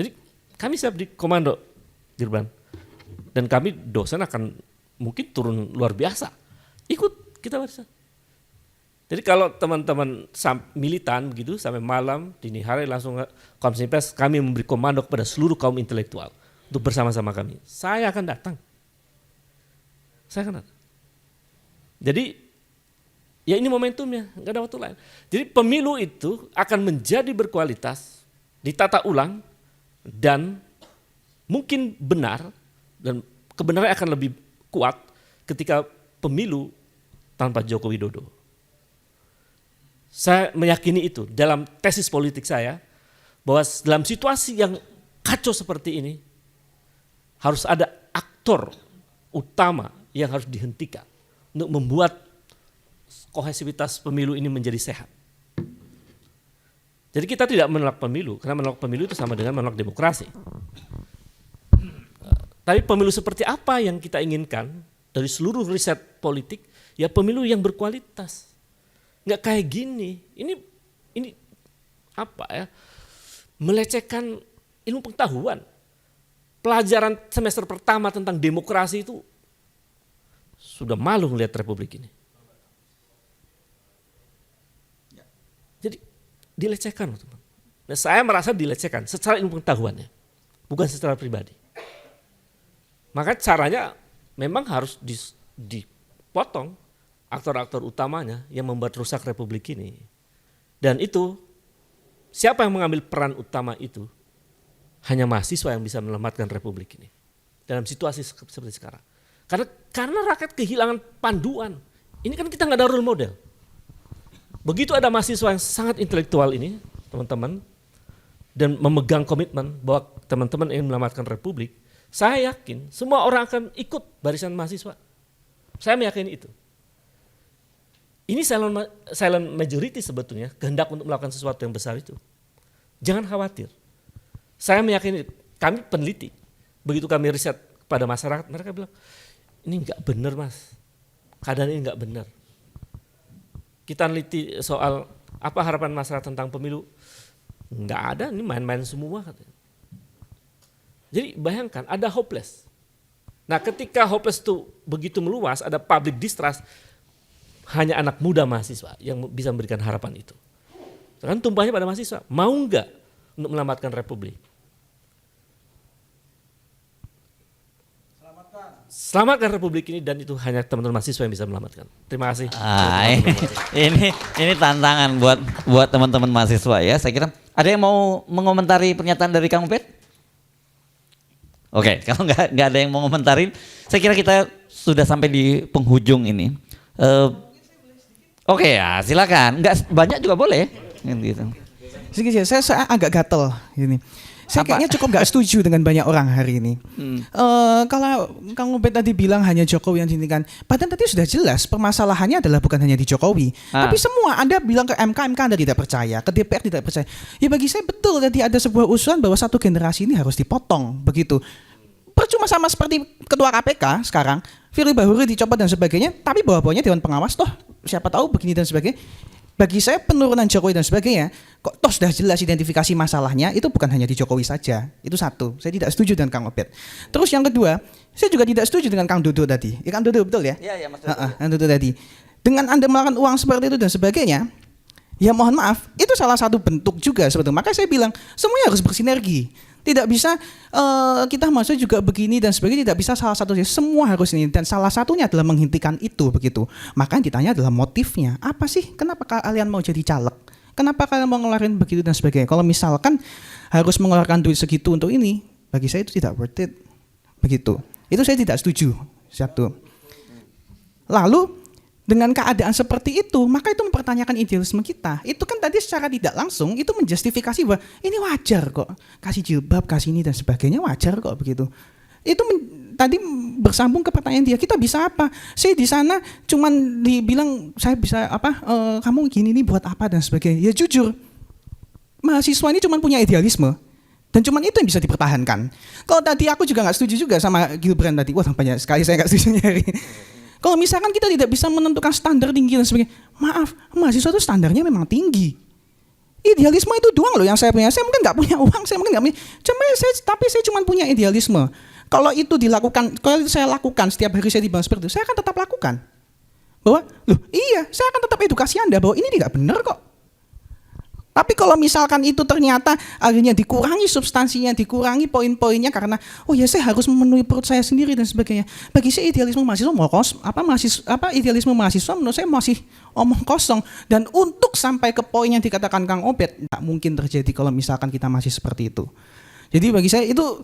Speaker 2: Jadi kami siap di komando, Dirban. Dan kami dosen akan mungkin turun luar biasa. Ikut kita barisan. Jadi kalau teman-teman militan begitu sampai malam, dini hari langsung konferensi pers, kami memberi komando kepada seluruh kaum intelektual untuk bersama-sama kami. Saya akan datang. Saya akan datang. Jadi ya ini momentumnya, nggak ada waktu lain. Jadi pemilu itu akan menjadi berkualitas, ditata ulang, dan mungkin benar, dan kebenaran akan lebih kuat ketika pemilu tanpa Joko Widodo. Saya meyakini itu dalam tesis politik saya, bahwa dalam situasi yang kacau seperti ini, harus ada aktor utama yang harus dihentikan untuk membuat kohesivitas pemilu ini menjadi sehat. Jadi kita tidak menolak pemilu, karena menolak pemilu itu sama dengan menolak demokrasi. Tapi pemilu seperti apa yang kita inginkan dari seluruh riset politik, ya pemilu yang berkualitas. Nggak kayak gini, ini apa ya, melecehkan ilmu pengetahuan. Pelajaran semester pertama tentang demokrasi itu sudah malu melihat republik ini. Jadi dilecehkan, teman. Nah, saya merasa dilecehkan secara ilmu pengetahuannya, bukan secara pribadi. Maka caranya memang harus dipotong aktor-aktor utamanya yang membuat rusak republik ini. Dan itu, siapa yang mengambil peran utama itu? Hanya mahasiswa yang bisa menyelamatkan republik ini. Dalam situasi seperti sekarang. Karena rakyat kehilangan panduan. Ini kan kita nggak ada role model. Begitu ada mahasiswa yang sangat intelektual ini, teman-teman, dan memegang komitmen bahwa teman-teman ingin menyelamatkan republik, saya yakin semua orang akan ikut barisan mahasiswa. Saya meyakini itu. Ini silent majority sebetulnya, kehendak untuk melakukan sesuatu yang besar itu. Jangan khawatir. Saya meyakini, kami peneliti, begitu kami riset kepada masyarakat, mereka bilang, ini enggak benar mas, keadaan ini enggak benar. Kita neliti soal apa harapan masyarakat tentang pemilu, enggak ada, ini main-main semua katanya. Jadi bayangkan ada hopeless. Nah ketika hopeless itu begitu meluas, ada public distrust, hanya anak muda mahasiswa yang bisa memberikan harapan itu. Kan tumpahnya pada mahasiswa, mau nggak untuk menyelamatkan Republik? Selamatkan Republik ini, dan itu hanya teman-teman mahasiswa yang bisa menyelamatkan. Terima kasih.
Speaker 1: Ini tantangan buat teman-teman mahasiswa ya. Saya kira ada yang mau mengomentari pernyataan dari Kang Ubed? Oke, kalau nggak ada yang mau ngomentarin, saya kira kita sudah sampai di penghujung ini. Oke ya, silakan. Nggak banyak juga boleh. Gitu.
Speaker 4: Sedikit, saya agak gatel gini. Saya kayaknya cukup nggak setuju dengan banyak orang hari ini. Kalau Kang Ubed tadi bilang hanya Jokowi yang diinginkan, padahal tadi sudah jelas permasalahannya adalah bukan hanya di Jokowi, tapi semua. Anda bilang ke MK Anda tidak percaya, ke DPR tidak percaya. Ya bagi saya betul tadi ada sebuah usulan bahwa satu generasi ini harus dipotong begitu. Percuma sama seperti ketua KPK sekarang, Firly Bahuri dicopot dan sebagainya, tapi bawah-bawahnya Dewan Pengawas toh siapa tahu begini dan sebagainya. Bagi saya penurunan Jokowi dan sebagainya, kok toh sudah jelas identifikasi masalahnya itu bukan hanya di Jokowi saja. Itu satu, saya tidak setuju dengan Kang Ubed. Terus yang kedua, saya juga tidak setuju dengan Kang Dodo tadi. Ya Kang Dodo betul ya?
Speaker 1: Iya, Mas Dodo.
Speaker 4: Kang Dodo tadi. Dengan Anda melakukan uang seperti itu dan sebagainya, ya mohon maaf, itu salah satu bentuk juga sebetulnya. Makanya saya bilang, semuanya harus bersinergi. Tidak bisa kita maksudnya juga begini dan sebagainya, tidak bisa salah satunya, semua harus ini, dan salah satunya adalah menghentikan itu begitu. Maka yang ditanya adalah motifnya, apa sih, kenapa kalian mau jadi caleg, kenapa kalian mau ngeluarin begitu dan sebagainya. Kalau misalkan harus mengeluarkan duit segitu untuk ini, bagi saya itu tidak worth it begitu. Itu saya tidak setuju. Satu. Lalu dengan keadaan seperti itu, maka itu mempertanyakan idealisme kita. Itu kan tadi secara tidak langsung itu menjustifikasi bahwa ini wajar kok, kasih jilbab, kasih ini dan sebagainya wajar kok begitu. Itu tadi bersambung ke pertanyaan dia, kita bisa apa? Saya di sana cuman dibilang saya bisa apa? Kamu gini nih buat apa dan sebagainya. Ya jujur, mahasiswa ini cuman punya idealisme. Dan cuman itu yang bisa dipertahankan. Kalau tadi aku juga nggak setuju juga sama Gibran tadi. Wah banyak sekali saya nggak setuju nyari. Kalau misalkan kita tidak bisa menentukan standar tinggi dan sebagainya, maaf, mahasiswa itu standarnya memang tinggi. Idealisme itu doang loh yang saya punya. Saya mungkin nggak punya uang, saya mungkin nggak punya. Tapi saya cuma punya idealisme. Kalau itu dilakukan, kalau saya lakukan setiap hari saya dibahas seperti itu, saya akan tetap lakukan. Bahwa, loh iya, saya akan tetap edukasi Anda bahwa ini tidak benar kok. Tapi kalau misalkan itu ternyata akhirnya dikurangi substansinya, dikurangi poin-poinnya karena oh ya saya harus memenuhi perut saya sendiri dan sebagainya. Bagi saya idealisme mahasiswa idealisme mahasiswa menurut saya masih omong kosong. Dan untuk sampai ke poin yang dikatakan Kang Ubed, tidak mungkin terjadi kalau misalkan kita masih seperti itu. Jadi bagi saya itu,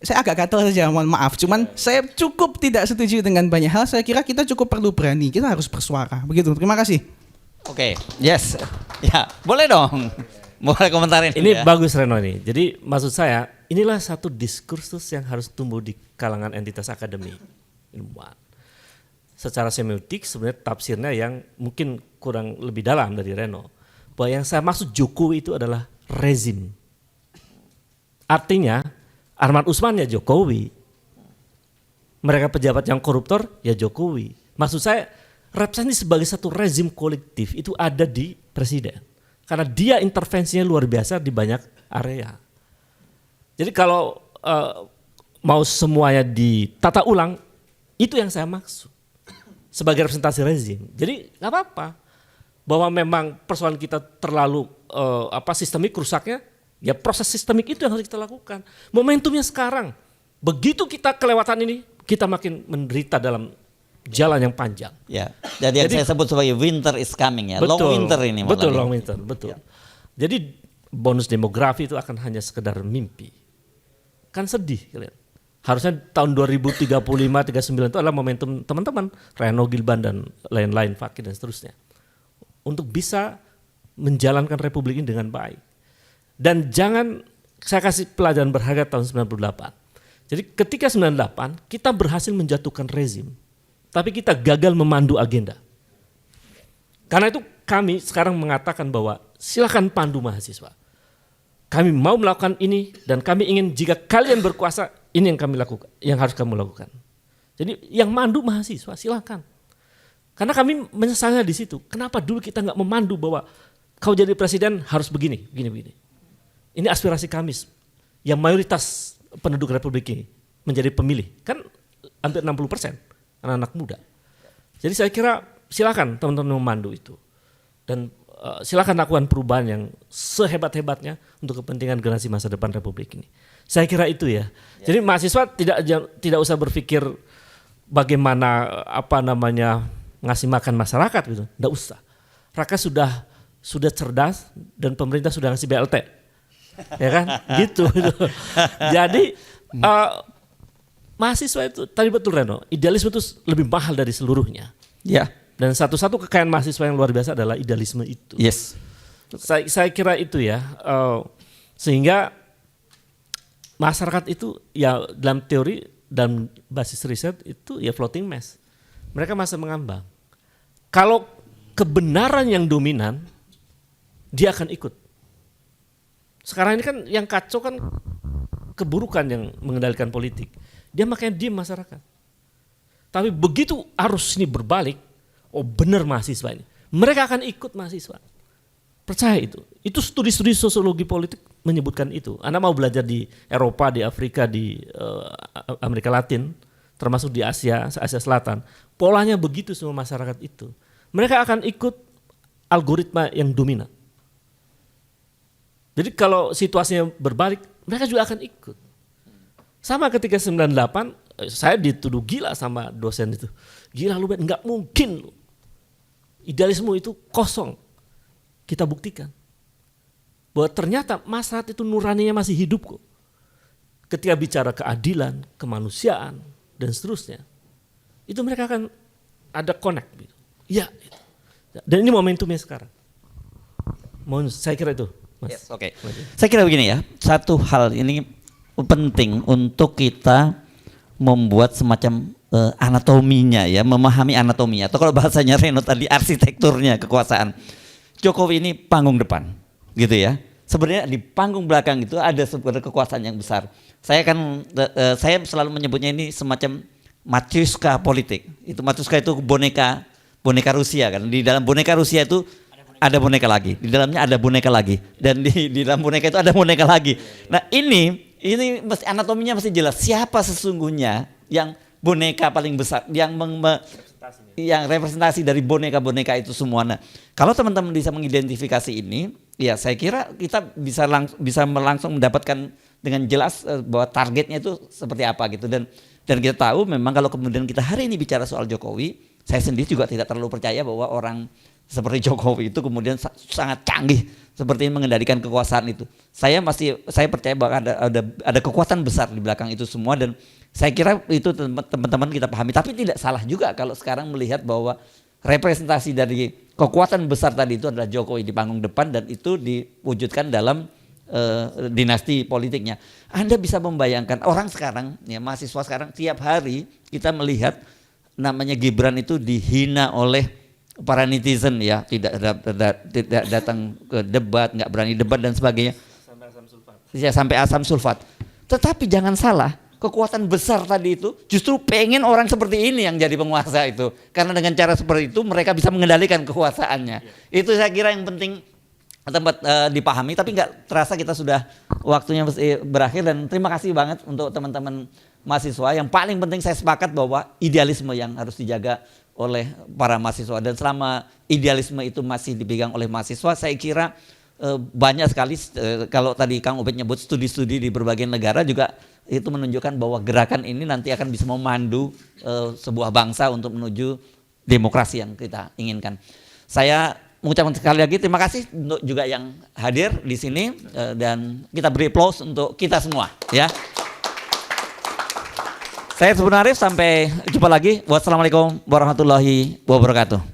Speaker 4: saya agak gatel saja, mohon maaf. Cuman saya cukup tidak setuju dengan banyak hal. Saya kira kita cukup perlu berani, kita harus bersuara. Begitu, terima kasih.
Speaker 1: Oke, yes. Ya, boleh dong. Boleh komentarin.
Speaker 2: Ini
Speaker 1: ya.
Speaker 2: bagus Reno ini. Jadi maksud saya, inilah satu diskursus yang harus tumbuh di kalangan entitas akademi ilmuwan. Secara semiotik sebenarnya tafsirnya yang mungkin kurang lebih dalam dari Reno. Bahwa yang saya maksud Jokowi itu adalah rezim. Artinya Arman Usman ya Jokowi. Mereka pejabat yang koruptor ya Jokowi. Maksud saya representasi sebagai satu rezim kolektif itu ada di presiden. Karena dia intervensinya luar biasa di banyak area. Jadi kalau mau semuanya ditata ulang, itu yang saya maksud. Sebagai representasi rezim. Jadi nggak apa-apa. Bahwa memang persoalan kita terlalu sistemik rusaknya, ya proses sistemik itu yang harus kita lakukan. Momentumnya sekarang. Begitu kita kelewatan ini, kita makin menderita dalam jalan yang panjang.
Speaker 1: Ya, jadi yang saya sebut sebagai winter is coming ya,
Speaker 2: betul,
Speaker 1: long winter ini.
Speaker 2: Betul, long winter, betul. Ya. Jadi bonus demografi itu akan hanya sekedar mimpi. Kan sedih kalian. Harusnya tahun 2035, 39 itu adalah momentum teman-teman, Reno, Gilban dan lain-lain, Fakih dan seterusnya. Untuk bisa menjalankan republik ini dengan baik. Dan jangan, saya kasih pelajaran berharga tahun 98. Jadi ketika 98 kita berhasil menjatuhkan rezim. Tapi kita gagal memandu agenda. Karena itu kami sekarang mengatakan bahwa silakan pandu mahasiswa. Kami mau melakukan ini dan kami ingin jika kalian berkuasa ini yang kami lakukan, yang harus kamu lakukan. Jadi yang mandu mahasiswa silakan. Karena kami menyesalnya di situ. Kenapa dulu kita nggak memandu bahwa kau jadi presiden harus begini, begini. Ini aspirasi kami yang mayoritas penduduk republik ini menjadi pemilih. Kan hampir 60%. Anak-anak muda. Jadi saya kira silakan teman-teman memandu itu. Dan silakan lakukan perubahan yang sehebat-hebatnya untuk kepentingan generasi masa depan Republik ini. Saya kira itu ya. Jadi mahasiswa tidak usah berpikir bagaimana ngasih makan masyarakat gitu. Tidak usah. Rakyat sudah cerdas dan pemerintah sudah ngasih BLT. Ya kan? Gitu. Jadi mahasiswa itu tadi betul Reno, idealisme itu lebih mahal dari seluruhnya.
Speaker 1: Ya.
Speaker 2: Dan satu-satu kekayaan mahasiswa yang luar biasa adalah idealisme itu.
Speaker 1: Yes.
Speaker 2: Saya kira itu ya. Sehingga masyarakat itu ya dalam teori dan basis riset itu ya floating mass. Mereka masih mengambang. Kalau kebenaran yang dominan, dia akan ikut. Sekarang ini kan yang kacau kan keburukan yang mengendalikan politik. Dia makanya diam masyarakat. Tapi begitu arus ini berbalik, oh benar mahasiswa ini. Mereka akan ikut mahasiswa. Percaya itu. Itu studi-studi sosiologi politik menyebutkan itu. Anda mau belajar di Eropa, di Afrika, di Amerika Latin, termasuk di Asia Selatan. Polanya begitu semua masyarakat itu. Mereka akan ikut algoritma yang dominan. Jadi kalau situasinya berbalik, mereka juga akan ikut. Sama ketika 98, saya dituduh gila sama dosen itu. Gila lu, nggak mungkin. Idealisme itu kosong. Kita buktikan. Bahwa ternyata masyarakat itu nuraninya masih hidup kok. Ketika bicara keadilan, kemanusiaan, dan seterusnya. Itu mereka akan ada connect. Gitu. Ya, itu. Dan ini momentumnya sekarang. Saya kira itu. Mas.
Speaker 1: Yes, oke. Saya kira begini ya, satu hal ini penting untuk kita membuat semacam anatominya ya, memahami anatominya. Atau kalau bahasanya Reno tadi arsitekturnya kekuasaan. Jokowi ini panggung depan, gitu ya. Sebenarnya di panggung belakang itu ada sebuah kekuasaan yang besar. Saya selalu menyebutnya ini semacam matriuska politik. Itu matriuska itu boneka Rusia kan. Di dalam boneka Rusia itu ada boneka lagi, di dalamnya ada boneka lagi, dan di dalam boneka itu ada boneka lagi. Nah ini mesti anatominya mesti jelas. Siapa sesungguhnya yang boneka paling besar, yang representasi dari boneka-boneka itu semua. Nah, kalau teman-teman bisa mengidentifikasi ini, ya saya kira kita bisa langsung mendapatkan dengan jelas bahwa targetnya itu seperti apa gitu. Dan kita tahu memang kalau kemudian kita hari ini bicara soal Jokowi, saya sendiri juga tidak terlalu percaya bahwa orang seperti Jokowi itu kemudian sangat canggih seperti mengendalikan kekuasaan itu. Saya percaya bahwa ada kekuatan besar di belakang itu semua, dan saya kira itu teman-teman kita pahami. Tapi tidak salah juga kalau sekarang melihat bahwa representasi dari kekuatan besar tadi itu adalah Jokowi di panggung depan, dan itu diwujudkan dalam dinasti politiknya. Anda bisa membayangkan orang sekarang, ya mahasiswa sekarang tiap hari kita melihat namanya Gibran itu dihina oleh para netizen ya, tidak datang ke debat, nggak berani debat dan sebagainya. Sampai asam sulfat. Tetapi jangan salah, kekuatan besar tadi itu justru pengen orang seperti ini yang jadi penguasa itu. Karena dengan cara seperti itu mereka bisa mengendalikan kekuasaannya. Itu saya kira yang penting tempat dipahami. Tapi nggak terasa kita sudah waktunya berakhir, dan terima kasih banget untuk teman-teman mahasiswa. Yang paling penting saya sepakat bahwa idealisme yang harus dijaga oleh para mahasiswa, dan selama idealisme itu masih dipegang oleh mahasiswa, saya kira banyak sekali kalau tadi Kang Ubed nyebut studi-studi di berbagai negara juga itu menunjukkan bahwa gerakan ini nanti akan bisa memandu sebuah bangsa untuk menuju demokrasi yang kita inginkan. Saya mengucapkan sekali lagi terima kasih untuk juga yang hadir di sini, dan kita beri applause untuk kita semua ya. Saya Subun Arif, sampai jumpa lagi. Wassalamualaikum warahmatullahi wabarakatuh.